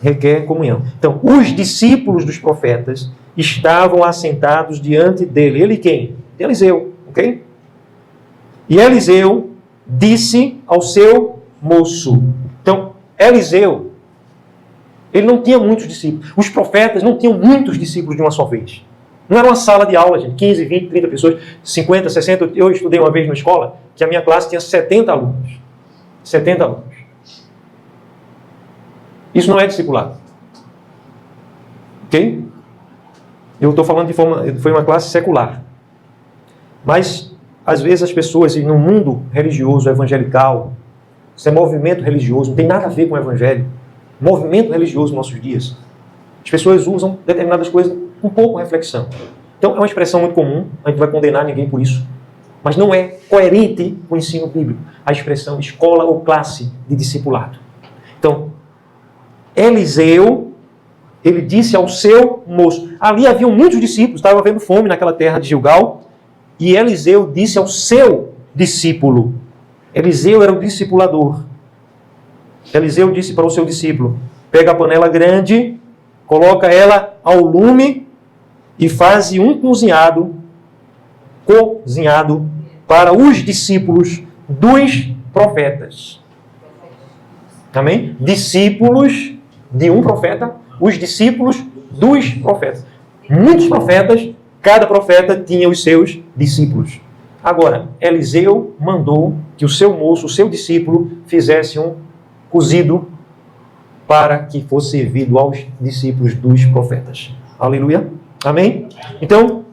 Requer comunhão. Então, os discípulos dos profetas estavam assentados diante dele. Ele quem? Eliseu, ok? E Eliseu disse ao seu moço. Então, Eliseu, ele não tinha muitos discípulos. Os profetas não tinham muitos discípulos de uma só vez. Não era uma sala de aula, gente. 15, 20, 30 pessoas, 50, 60. Eu estudei uma vez na escola que a minha classe tinha 70 alunos. 70 alunos. Isso não é discipulado. Ok? Eu estou falando foi uma classe secular. Mas, às vezes, as pessoas, no mundo religioso, evangelical, isso é movimento religioso, não tem nada a ver com o evangelho. Movimento religioso nos nossos dias. As pessoas usam determinadas coisas com pouca reflexão. Então, é uma expressão muito comum, a gente não vai condenar ninguém por isso, mas não é coerente com o ensino bíblico, a expressão escola ou classe de discipulado. Então, Eliseu, ele disse ao seu moço, ali haviam muitos discípulos, estava havendo fome naquela terra de Gilgal, e Eliseu disse ao seu discípulo, Eliseu era o discipulador, Eliseu disse para o seu discípulo, pega a panela grande, coloca ela ao lume e faz um cozinhado para os discípulos dos profetas. Amém? Discípulos de um profeta, os discípulos dos profetas. Muitos profetas, cada profeta tinha os seus discípulos. Agora, Eliseu mandou que o seu moço, o seu discípulo, fizesse um cozido para que fosse servido aos discípulos dos profetas. Aleluia. Amém? Então,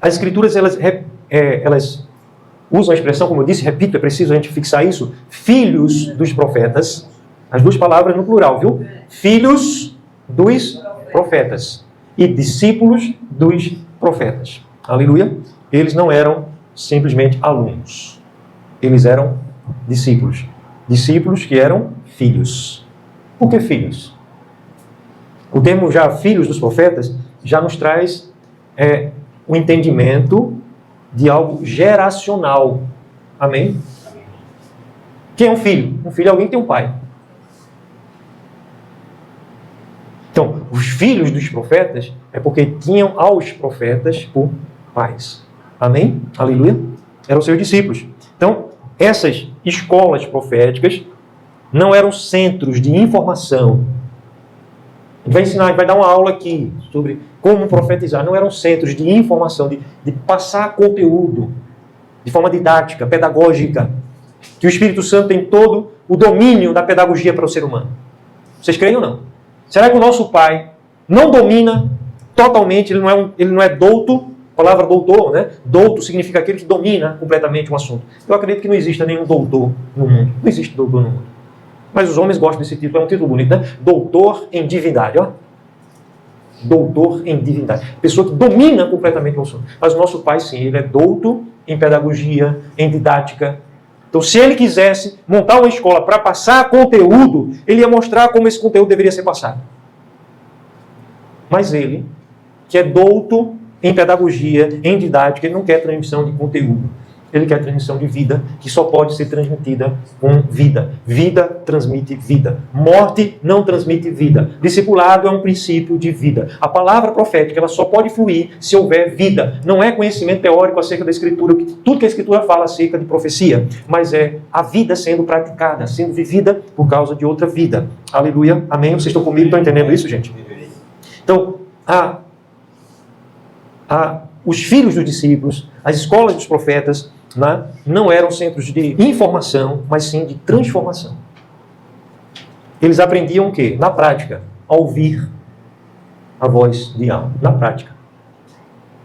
as escrituras, elas usam a expressão, como eu disse, repito, é preciso a gente fixar isso, filhos dos profetas, as duas palavras no plural, viu? Filhos dos profetas e discípulos dos profetas. Aleluia. Eles não eram simplesmente alunos. Eles eram discípulos. Discípulos que eram filhos. Por que filhos? O termo já filhos dos profetas já nos traz o entendimento de algo geracional. Amém? Quem é um filho? Um filho é alguém que tem um pai. Então, os filhos dos profetas é porque tinham aos profetas por pais. Amém? Aleluia? Eram seus discípulos. Então, essas escolas proféticas não eram centros de informação. A gente vai ensinar, a gente vai dar uma aula aqui sobre como profetizar. Não eram centros de informação, de passar conteúdo de forma didática, pedagógica. Que o Espírito Santo tem todo o domínio da pedagogia para o ser humano. Vocês creem ou não? Será que o nosso Pai não domina totalmente, ele não é douto? A palavra doutor, né? Douto significa aquele que domina completamente um assunto. Eu acredito que não exista nenhum doutor no mundo. Não existe doutor no mundo. Mas os homens gostam desse título, é um título bonito, né? Doutor em divindade, ó. doutor em divindade. Pessoa que domina completamente o assunto. Mas o nosso pai, sim, ele é douto em pedagogia, em didática. Então, se ele quisesse montar uma escola para passar conteúdo, ele ia mostrar como esse conteúdo deveria ser passado. Mas ele, que é douto em pedagogia, em didática, ele não quer transmissão de conteúdo. Ele quer transmissão de vida, que só pode ser transmitida com vida. Vida transmite vida. Morte não transmite vida. Discipulado é um princípio de vida. A palavra profética ela só pode fluir se houver vida. Não é conhecimento teórico acerca da Escritura, tudo que a Escritura fala acerca de profecia, mas é a vida sendo praticada, sendo vivida por causa de outra vida. Aleluia. Amém? Vocês estão comigo? Estão entendendo isso, gente? Então, os filhos dos discípulos, as escolas dos profetas, não eram centros de informação, mas sim de transformação. Eles aprendiam o quê? Na prática, a ouvir a voz de Yahweh. Na prática.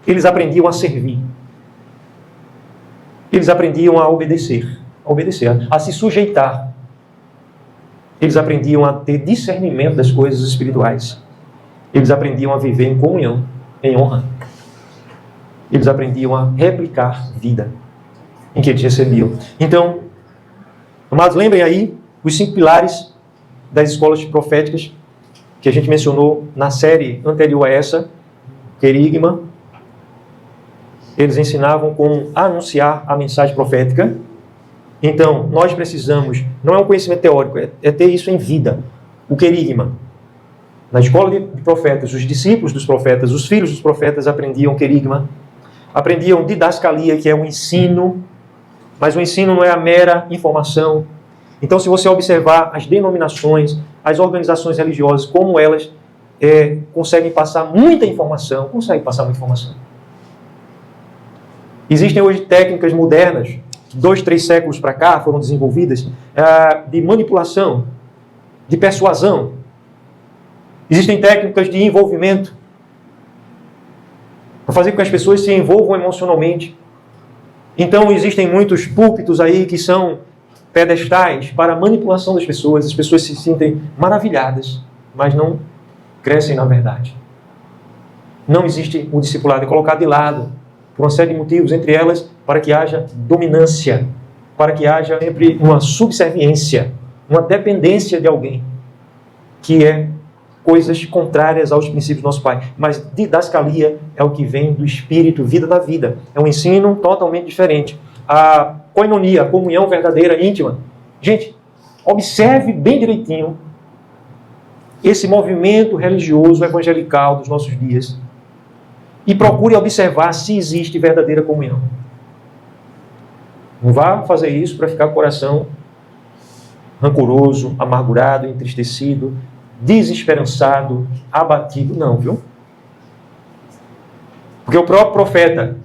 Eles aprendiam a servir. Eles aprendiam a obedecer, a se sujeitar. Eles aprendiam a ter discernimento das coisas espirituais. Eles aprendiam a viver em comunhão, em honra. Eles aprendiam a replicar vida em que eles recebiam. Então, amados, lembrem aí os 5 pilares das escolas proféticas que a gente mencionou na série anterior a essa, querigma. Eles ensinavam como anunciar a mensagem profética. Então, nós precisamos, não é um conhecimento teórico, é ter isso em vida. O querigma. Na escola de profetas, os discípulos dos profetas, os filhos dos profetas aprendiam querigma. Aprendiam didascalia, que é um ensino, mas o ensino não é a mera informação. Então, se você observar as denominações, as organizações religiosas, como elas conseguem passar muita informação, Existem hoje técnicas modernas, 2, 3 séculos para cá foram desenvolvidas, de manipulação, de persuasão. Existem técnicas de envolvimento, para fazer com que as pessoas se envolvam emocionalmente. Então, existem muitos púlpitos aí que são pedestais para a manipulação das pessoas. As pessoas se sentem maravilhadas, mas não crescem na verdade. Não existe o discipulado, é colocado de lado, por uma série de motivos, entre elas, para que haja dominância, para que haja sempre uma subserviência, uma dependência de alguém, que é coisas contrárias aos princípios do nosso Pai. Mas didascalia é o que vem do Espírito, vida da vida. É um ensino totalmente diferente. A koinonia, a comunhão verdadeira, íntima. Gente, observe bem direitinho esse movimento religioso evangelical dos nossos dias e procure observar se existe verdadeira comunhão. Não vá fazer isso para ficar com o coração rancoroso, amargurado, entristecido, desesperançado, abatido. Não, viu? Porque o próprio profeta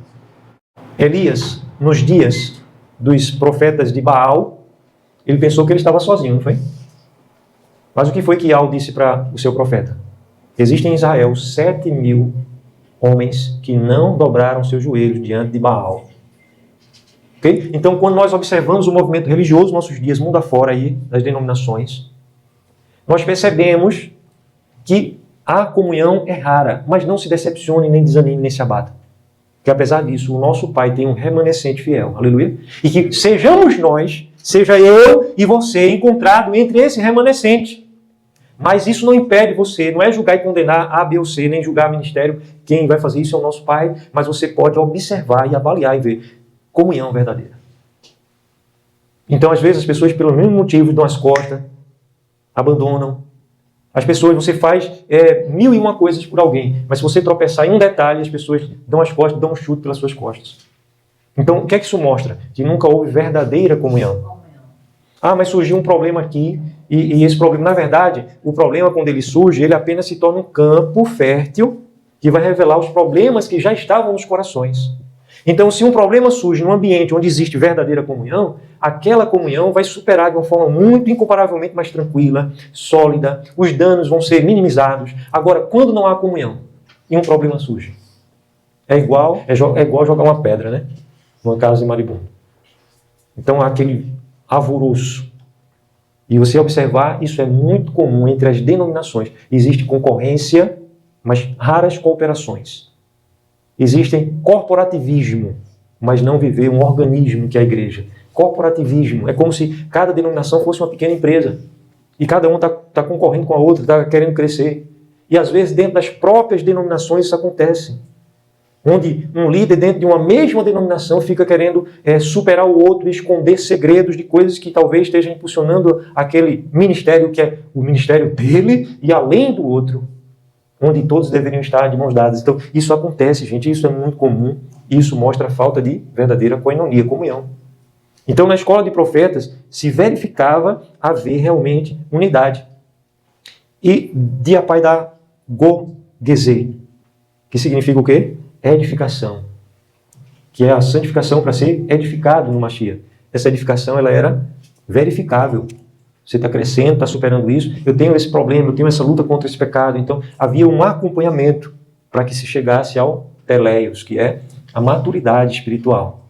Elias, nos dias dos profetas de Baal, ele pensou que ele estava sozinho, não foi? Mas o que foi que Yahweh disse para o seu profeta? Existem em Israel 7.000 homens que não dobraram seus joelhos diante de Baal. Okay? Então, quando nós observamos o movimento religioso nos nossos dias, mundo afora aí, das denominações, nós percebemos que a comunhão é rara, mas não se decepcione, nem desanime, nem se abata. Que apesar disso, o nosso Pai tem um remanescente fiel. Aleluia. E que sejamos nós, seja eu e você, encontrado entre esse remanescente. Mas isso não impede você, não é julgar e condenar A, B ou C, nem julgar ministério. Quem vai fazer isso é o nosso Pai, mas você pode observar e avaliar e ver comunhão verdadeira. Então, às vezes, as pessoas, pelo mesmo motivo, dão as costas, abandonam. As pessoas, você faz 1001 coisas por alguém, mas se você tropeçar em um detalhe, as pessoas dão as costas, dão um chute pelas suas costas. Então, o que é que isso mostra? Que nunca houve verdadeira comunhão. Ah, mas surgiu um problema aqui, e esse problema, na verdade, o problema quando ele surge, ele apenas se torna um campo fértil que vai revelar os problemas que já estavam nos corações. Então, se um problema surge num ambiente onde existe verdadeira comunhão, aquela comunhão vai superar de uma forma muito incomparavelmente mais tranquila, sólida, os danos vão ser minimizados. Agora, quando não há comunhão e um problema surge, é igual jogar uma pedra, né? Numa casa de maribondo. Então, há aquele alvoroço. E você observar, isso é muito comum entre as denominações. Existe concorrência mas raras cooperações. Existem corporativismo, mas não viver um organismo que é a igreja. Corporativismo é como se cada denominação fosse uma pequena empresa e cada um está concorrendo com a outra, está querendo crescer. E às vezes dentro das próprias denominações isso acontece. Onde um líder dentro de uma mesma denominação fica querendo superar o outro e esconder segredos de coisas que talvez estejam impulsionando aquele ministério que é o ministério dele e além do outro, onde todos deveriam estar de mãos dadas. Então isso acontece, gente, isso é muito comum, isso mostra a falta de verdadeira koinonia, comunhão. Então na escola de profetas se verificava haver realmente unidade. E diapaidagogese, que significa o quê? Edificação, que é a santificação para ser edificado no Mashiach. Essa edificação ela era verificável. Você está crescendo, está superando isso. Eu tenho esse problema, eu tenho essa luta contra esse pecado. Então havia um acompanhamento para que se chegasse ao teleios, que é a maturidade espiritual.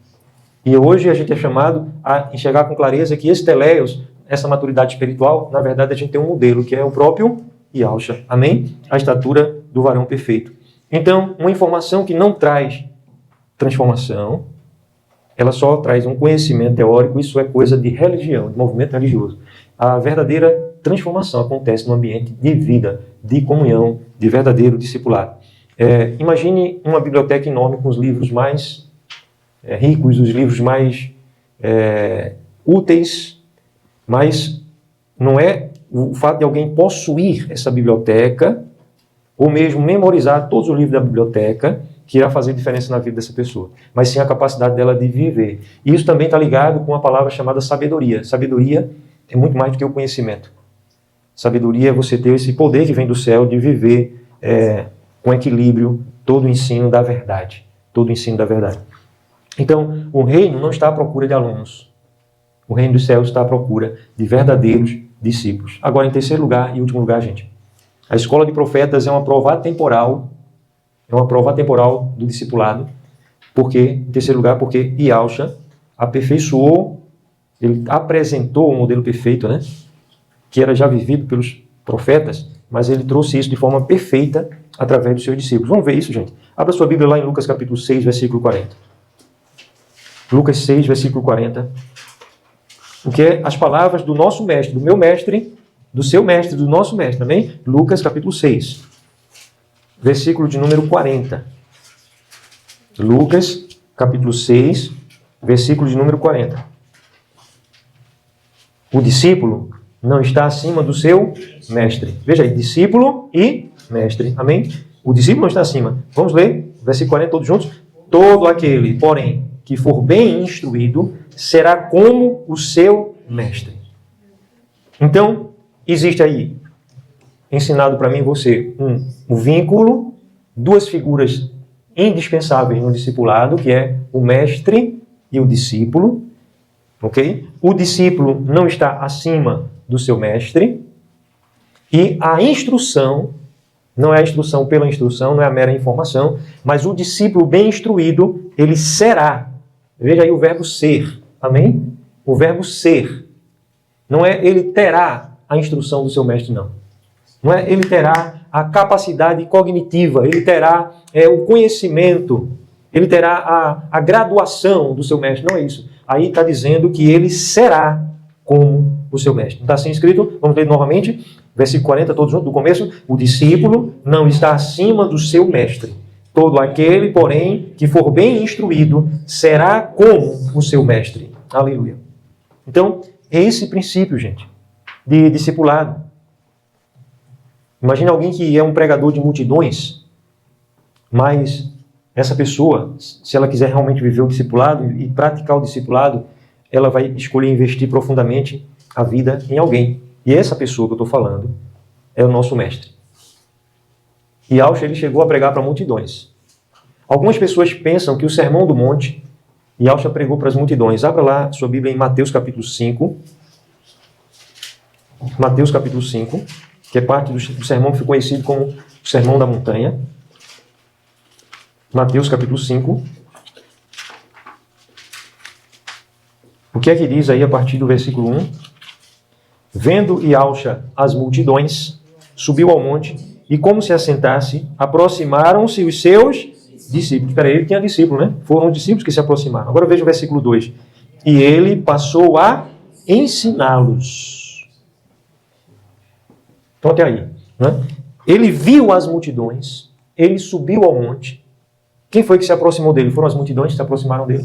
E hoje a gente é chamado a enxergar com clareza que esse teleios, essa maturidade espiritual, na verdade a gente tem um modelo que é o próprio Yahusha. Amém? A estatura do varão perfeito. Então, uma informação que não traz transformação, ela só traz um conhecimento teórico, isso é coisa de religião, de movimento religioso. A verdadeira transformação acontece no ambiente de vida, de comunhão, de verdadeiro discipulado. Imagine uma biblioteca enorme com os livros mais ricos, os livros mais úteis, mas não é o fato de alguém possuir essa biblioteca ou mesmo memorizar todos os livros da biblioteca, que irá fazer diferença na vida dessa pessoa, mas sim a capacidade dela de viver. E isso também está ligado com a palavra chamada sabedoria. Sabedoria é muito mais do que o conhecimento. Sabedoria é você ter esse poder que vem do céu de viver com equilíbrio todo o ensino da verdade. Todo o ensino da verdade. Então, o reino não está à procura de alunos. O reino dos céus está à procura de verdadeiros discípulos. Agora, em terceiro lugar e último lugar, gente, a escola de profetas é uma prova atemporal, do discipulado. Porque, em terceiro lugar, porque Yahusha aperfeiçoou, ele apresentou o modelo perfeito, né? Que era já vivido pelos profetas, mas ele trouxe isso de forma perfeita através dos seus discípulos. Vamos ver isso, gente? Abra sua Bíblia lá em Lucas capítulo 6, versículo 40. Lucas 6, versículo 40. O que é as palavras do nosso mestre, do meu mestre, do seu mestre, do nosso mestre, amém? Lucas capítulo 6, versículo de número 40. Lucas capítulo 6, versículo de número 40. O discípulo não está acima do seu mestre. Veja aí, discípulo e mestre, amém? O discípulo não está acima. Vamos ler, versículo 40 todos juntos. Todo aquele, porém, que for bem instruído, será como o seu mestre. Então, existe aí, ensinado para mim e você, um vínculo, duas figuras indispensáveis no discipulado, que é o mestre e o discípulo. Ok? O discípulo não está acima do seu mestre. E a instrução, não é a instrução pela instrução, não é a mera informação, mas o discípulo bem instruído, ele será. Veja aí o verbo ser. Amém? O verbo ser. Não é ele terá a instrução do seu mestre, não. Não é ele terá a capacidade cognitiva, ele terá o conhecimento, ele terá a graduação do seu mestre. Não é isso. Aí está dizendo que ele será como o seu mestre. Não está assim escrito? Vamos ler novamente. Versículo 40, todos juntos, do começo. O discípulo não está acima do seu mestre. Todo aquele, porém, que for bem instruído, será como o seu mestre. Aleluia. Então, é esse princípio, gente, de discipulado. Imagina alguém que é um pregador de multidões, mas essa pessoa, se ela quiser realmente viver o discipulado e praticar o discipulado, ela vai escolher investir profundamente a vida em alguém. E essa pessoa que eu estou falando é o nosso mestre. E Yahusha, ele chegou a pregar para multidões. Algumas pessoas pensam que o Sermão do Monte, Yahusha pregou para as multidões. Abra lá sua Bíblia em Mateus capítulo 5. Mateus capítulo 5, que é parte do sermão que foi conhecido como o Sermão da Montanha. Mateus capítulo 5. O que é que diz aí a partir do versículo 1? Vendo Yahusha as multidões, subiu ao monte E como se assentasse, aproximaram-se os seus discípulos. Espera aí, ele tinha discípulo, né? Foram os discípulos que se aproximaram. Agora veja o versículo 2. E ele passou a ensiná-los. Então até aí. Né? Ele viu as multidões, ele subiu ao monte. Quem foi que se aproximou dele? Foram as multidões que se aproximaram dele?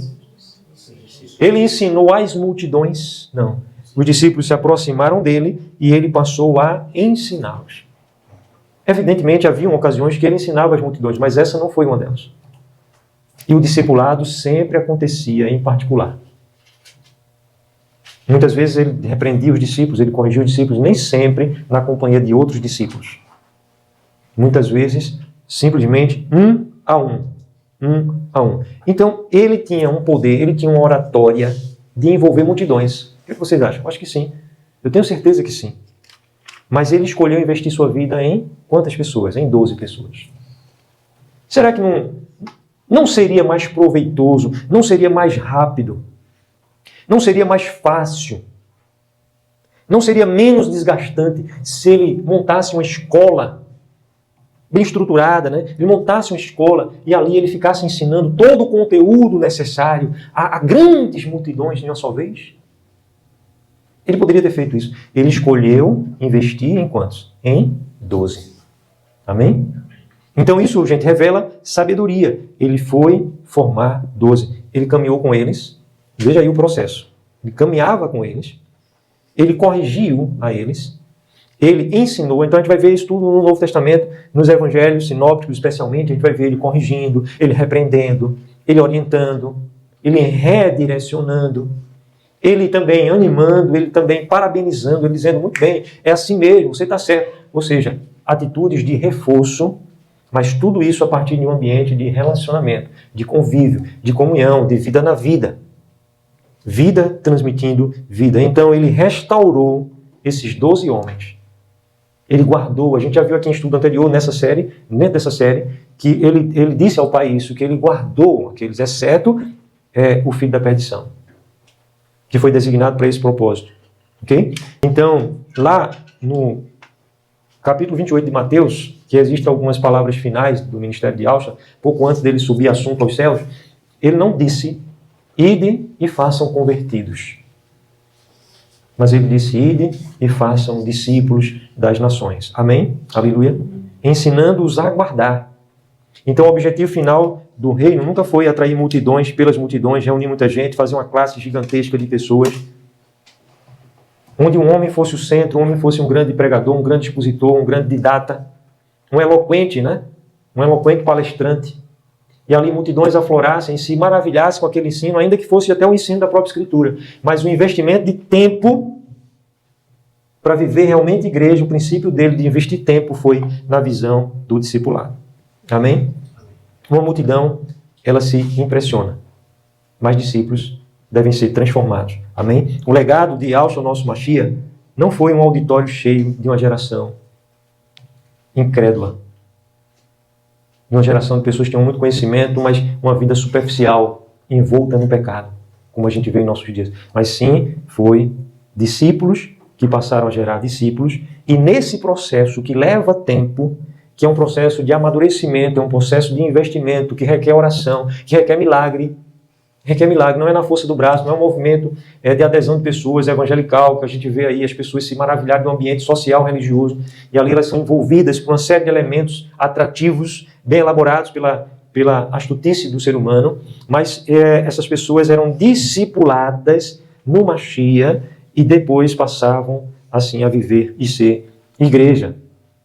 Ele ensinou às multidões? Não. Os discípulos se aproximaram dele e ele passou a ensiná-los. Evidentemente, haviam ocasiões que ele ensinava as multidões, mas essa não foi uma delas. E o discipulado sempre acontecia em particular. Muitas vezes ele repreendia os discípulos, ele corrigia os discípulos, nem sempre na companhia de outros discípulos. Muitas vezes, simplesmente, um a um. Então, ele tinha um poder, ele tinha uma oratória de envolver multidões. O que vocês acham? Eu acho que sim. Eu tenho certeza que sim. Mas ele escolheu investir sua vida em quantas pessoas? Em 12 pessoas. Será que não seria mais proveitoso, não seria mais rápido, não seria mais fácil, não seria menos desgastante se ele montasse uma escola bem estruturada, né? Ele montasse uma escola e ali ele ficasse ensinando todo o conteúdo necessário a grandes multidões de uma só vez? Ele poderia ter feito isso. Ele escolheu investir em quantos? Em 12. Amém? Então isso, gente, revela sabedoria. Ele foi formar 12. Ele caminhou com eles. Veja aí o processo. Ele caminhava com eles. Ele corrigiu a eles. Ele ensinou. Então a gente vai ver isso tudo no Novo Testamento, nos evangelhos sinópticos especialmente. A gente vai ver ele corrigindo, ele repreendendo, ele orientando, ele redirecionando. Ele também animando, ele também parabenizando, ele dizendo, muito bem, é assim mesmo, você está certo. Ou seja, atitudes de reforço, mas tudo isso a partir de um ambiente de relacionamento, de convívio, de comunhão, de vida na vida. Vida transmitindo vida. Então ele restaurou esses 12 homens. Ele guardou, a gente já viu aqui em estudo anterior, dentro dessa série, que ele disse ao pai isso, que ele guardou aqueles, exceto o filho da perdição, que foi designado para esse propósito. Ok? Então, lá no capítulo 28 de Mateus, que existem algumas palavras finais do ministério de Alcha, pouco antes dele subir assunto aos céus, ele não disse, ide e façam convertidos. Mas ele disse, ide e façam discípulos das nações. Amém? Aleluia? Ensinando-os a guardar. Então, o objetivo final do reino nunca foi atrair multidões pelas multidões, reunir muita gente, fazer uma classe gigantesca de pessoas, onde um homem fosse o centro, um homem fosse um grande pregador, um grande expositor, um grande didata, um eloquente, né? Um eloquente palestrante. E ali multidões aflorassem, se maravilhassem com aquele ensino, ainda que fosse até o ensino da própria Escritura. Mas o investimento de tempo para viver realmente igreja, o princípio dele de investir tempo foi na visão do discipulado. Amém? Uma multidão, ela se impressiona. Mas discípulos devem ser transformados. Amém? O legado de Yahshua, nosso Mashiach, não foi um auditório cheio de uma geração incrédula. De uma geração de pessoas que tinham muito conhecimento, mas uma vida superficial, envolta no pecado, como a gente vê em nossos dias. Mas sim, foi discípulos que passaram a gerar discípulos, e nesse processo que leva tempo, que é um processo de amadurecimento, é um processo de investimento, que requer oração, que requer milagre. Requer milagre, não é na força do braço, não é um movimento de adesão de pessoas evangelical, que a gente vê aí as pessoas se maravilharem do ambiente social, religioso, e ali elas são envolvidas por uma série de elementos atrativos, bem elaborados pela astutícia do ser humano, mas essas pessoas eram discipuladas no Mashiach e depois passavam assim a viver e ser igreja.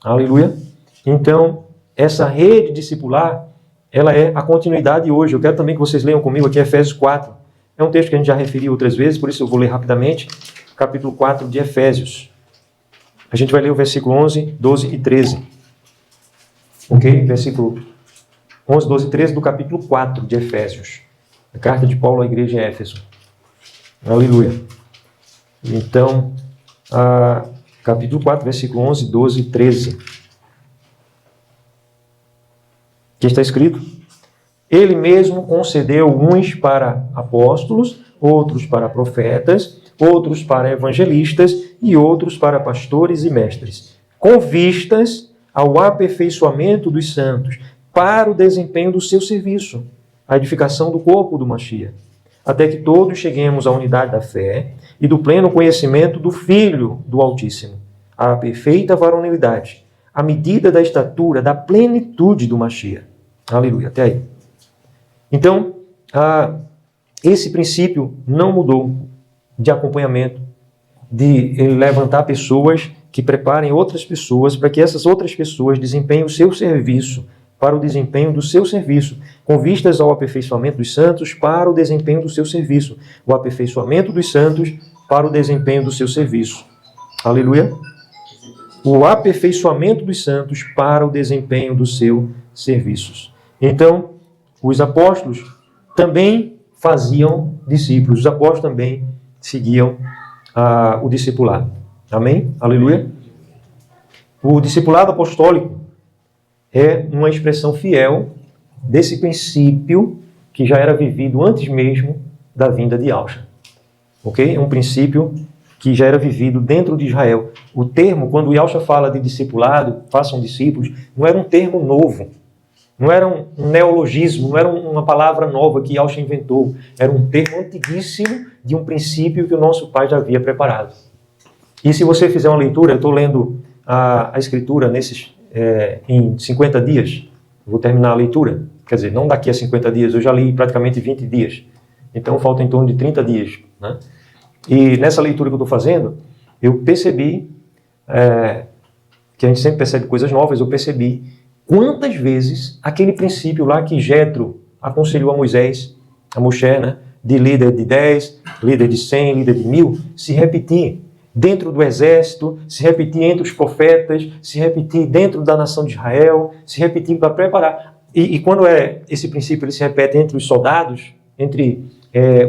Aleluia! Então, essa rede discipular, ela é a continuidade hoje. Eu quero também que vocês leiam comigo aqui Efésios 4. É um texto que a gente já referiu outras vezes, por isso eu vou ler rapidamente. Capítulo 4 de Efésios. A gente vai ler o versículo 11, 12 e 13. Ok? Versículo 11, 12 e 13 do capítulo 4 de Efésios. A carta de Paulo à igreja em Éfeso. Aleluia. Então, capítulo 4, versículo 11, 12 e 13. Que está escrito: Ele mesmo concedeu uns para apóstolos, outros para profetas, outros para evangelistas e outros para pastores e mestres, com vistas ao aperfeiçoamento dos santos, para o desempenho do seu serviço, a edificação do corpo do Mashiach, até que todos cheguemos à unidade da fé e do pleno conhecimento do Filho do Altíssimo, à perfeita varonilidade, à medida da estatura, da plenitude do Mashiach. Aleluia, até aí. Então, esse princípio não mudou de acompanhamento, de ele levantar pessoas que preparem outras pessoas para que essas outras pessoas desempenhem o seu serviço, para o desempenho do seu serviço, com vistas ao aperfeiçoamento dos santos para o desempenho do seu serviço, o aperfeiçoamento dos santos para o desempenho do seu serviço. Aleluia. O aperfeiçoamento dos santos para o desempenho do seu serviço. Então, os apóstolos também faziam discípulos, os apóstolos também seguiam o discipulado. Amém? Aleluia. O discipulado apostólico é uma expressão fiel desse princípio que já era vivido antes mesmo da vinda de Yahshua. Ok? É um princípio que já era vivido dentro de Israel. O termo, quando Yahshua fala de discipulado, façam discípulos, não era um termo novo. Não era um neologismo, não era uma palavra nova que Yahshua inventou. Era um termo antiguíssimo de um princípio que o nosso Pai já havia preparado. E se você fizer uma leitura, eu estou lendo a Escritura em 50 dias, vou terminar a leitura. Quer dizer, não daqui a 50 dias, eu já li praticamente 20 dias. Então falta em torno de 30 dias. Né? E nessa leitura que eu estou fazendo, eu percebi, que a gente sempre percebe coisas novas, eu percebi quantas vezes aquele princípio lá que Jetro aconselhou a Moisés, a Moshe, né, de líder de 10, líder de 100, líder de 1000, se repetir dentro do exército, se repetir entre os profetas, se repetir dentro da nação de Israel, se repetir para preparar. E quando esse princípio ele se repete entre os soldados, entre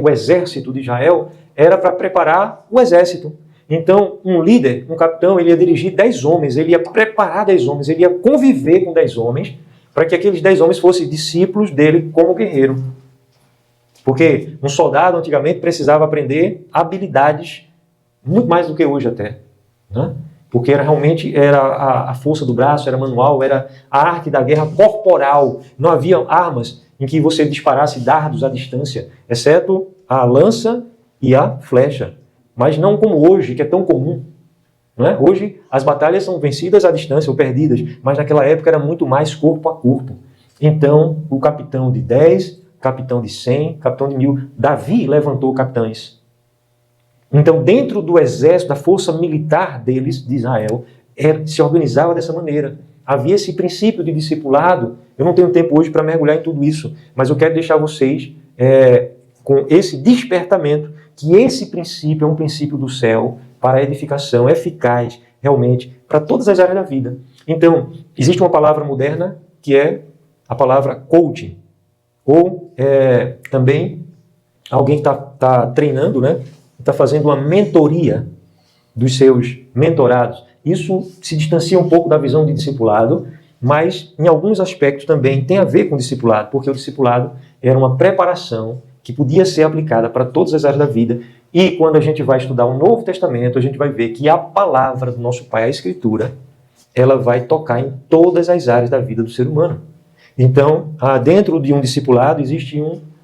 o exército de Israel, era para preparar o exército. Então, um líder, um capitão, ele ia dirigir 10 homens, ele ia preparar 10 homens, ele ia conviver com 10 homens, para que aqueles 10 homens fossem discípulos dele como guerreiro. Porque um soldado, antigamente, precisava aprender habilidades, muito mais do que hoje até. Né? Porque realmente era a força do braço, era manual, era a arte da guerra corporal. Não havia armas em que você disparasse dardos à distância, exceto a lança e a flecha. Mas não como hoje, que é tão comum. Não é? Hoje as batalhas são vencidas à distância ou perdidas, mas naquela época era muito mais corpo a corpo. Então, o capitão de 10, capitão de 100, capitão de 1000, Davi levantou capitães. Então, dentro do exército, da força militar deles, de Israel, se organizava dessa maneira. Havia esse princípio de discipulado. Eu não tenho tempo hoje para mergulhar em tudo isso, mas eu quero deixar vocês com esse despertamento, que esse princípio é um princípio do céu para a edificação eficaz, realmente, para todas as áreas da vida. Então, existe uma palavra moderna que é a palavra coaching, ou também alguém que está treinando, né? Está fazendo uma mentoria dos seus mentorados. Isso se distancia um pouco da visão de discipulado, mas em alguns aspectos também tem a ver com o discipulado, porque o discipulado era uma preparação que podia ser aplicada para todas as áreas da vida. E quando a gente vai estudar o Novo Testamento, a gente vai ver que a palavra do nosso Pai, a Escritura, ela vai tocar em todas as áreas da vida do ser humano. Então, dentro de um discipulado existe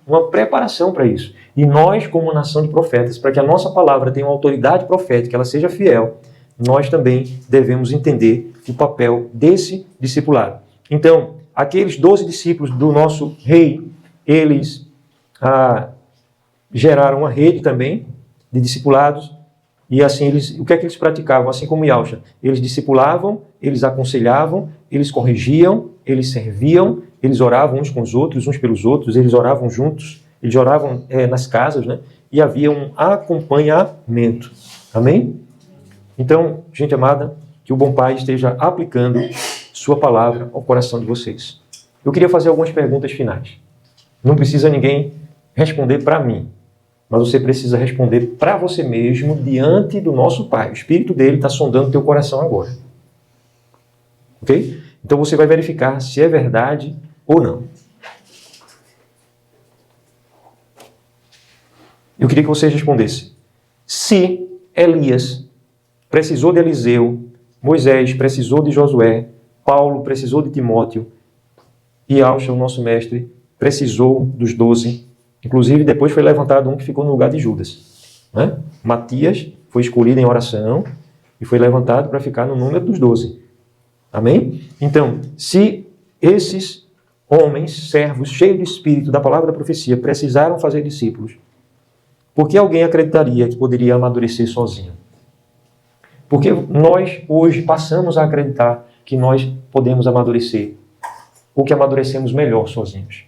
uma preparação para isso. E nós, como nação de profetas, para que a nossa palavra tenha uma autoridade profética, ela seja fiel, nós também devemos entender o papel desse discipulado. Então, aqueles 12 discípulos do nosso rei, eles geraram uma rede também de discipulados, e assim o que é que eles praticavam? Assim como Yahshua, eles discipulavam, eles aconselhavam, eles corrigiam, eles serviam, eles oravam uns com os outros, uns pelos outros, eles oravam juntos, eles oravam nas casas, né? E havia um acompanhamento. Amém? Então, gente amada, que o bom Pai esteja aplicando sua palavra ao coração de vocês. Eu queria fazer algumas perguntas finais. Não precisa ninguém responder para mim, mas você precisa responder para você mesmo diante do nosso Pai. O Espírito dele está sondando o teu coração agora. Ok? Então você vai verificar se é verdade ou não. Eu queria que você respondesse. Se Elias precisou de Eliseu, Moisés precisou de Josué, Paulo precisou de Timóteo e Alcha, o nosso mestre, precisou dos 12. Inclusive, depois foi levantado um que ficou no lugar de Judas, né? Matias foi escolhido em oração e foi levantado para ficar no número dos 12. Amém? Então, se esses homens, servos, cheios do Espírito, da palavra da profecia, precisaram fazer discípulos, por que alguém acreditaria que poderia amadurecer sozinho? Porque nós, hoje, passamos a acreditar que nós podemos amadurecer, ou que amadurecemos melhor sozinhos.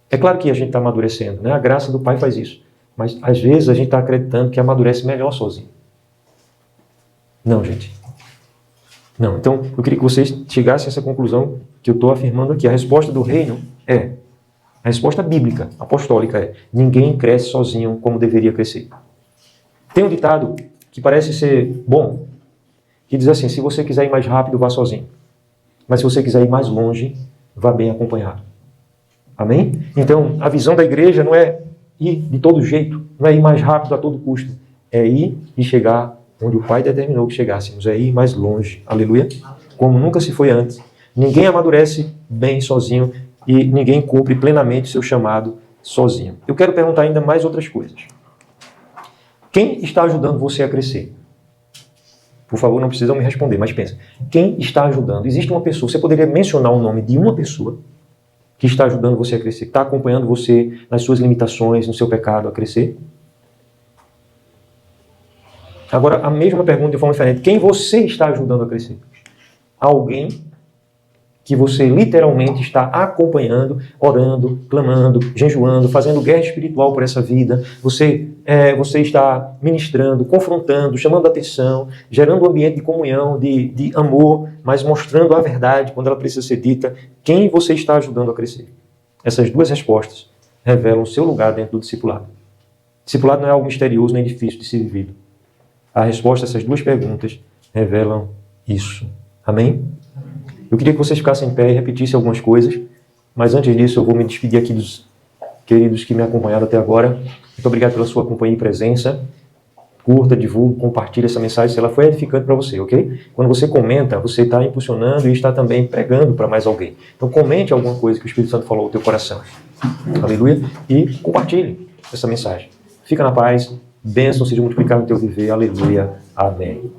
É claro que a gente está amadurecendo, né? A graça do Pai faz isso. Mas, às vezes, a gente está acreditando que amadurece melhor sozinho. Não, gente. Não. Então, eu queria que vocês chegassem a essa conclusão que eu estou afirmando aqui. A resposta do reino é, a resposta bíblica, apostólica é, ninguém cresce sozinho como deveria crescer. Tem um ditado que parece ser bom, que diz assim, se você quiser ir mais rápido, vá sozinho. Mas se você quiser ir mais longe, vá bem acompanhado. Amém? Então, a visão da igreja não é ir de todo jeito, não é ir mais rápido a todo custo. É ir e chegar onde o Pai determinou que chegássemos, é ir mais longe. Aleluia? Como nunca se foi antes. Ninguém amadurece bem sozinho e ninguém cumpre plenamente o seu chamado sozinho. Eu quero perguntar ainda mais outras coisas. Quem está ajudando você a crescer? Por favor, não precisam me responder, mas pensa. Quem está ajudando? Existe uma pessoa, você poderia mencionar o nome de uma pessoa que está ajudando você a crescer, que está acompanhando você nas suas limitações, no seu pecado a crescer? Agora, a mesma pergunta de forma diferente. Quem você está ajudando a crescer? Alguém que você literalmente está acompanhando, orando, clamando, jejuando, fazendo guerra espiritual por essa vida. Você está ministrando, confrontando, chamando a atenção, gerando um ambiente de comunhão, de amor, mas mostrando a verdade quando ela precisa ser dita. Quem você está ajudando a crescer? Essas duas respostas revelam o seu lugar dentro do discipulado. Discipulado não é algo misterioso nem difícil de ser vivido. A resposta a essas duas perguntas revelam isso. Amém? Eu queria que vocês ficassem em pé e repetissem algumas coisas, mas antes disso eu vou me despedir aqui dos queridos que me acompanharam até agora. Muito obrigado pela sua companhia e presença. Curta, divulgue, compartilhe essa mensagem se ela foi edificante para você, ok? Quando você comenta, você está impulsionando e está também pregando para mais alguém. Então comente alguma coisa que o Espírito Santo falou ao teu coração. Aleluia. E compartilhe essa mensagem. Fica na paz. Bênção seja multiplicada no teu viver. Aleluia. Amém.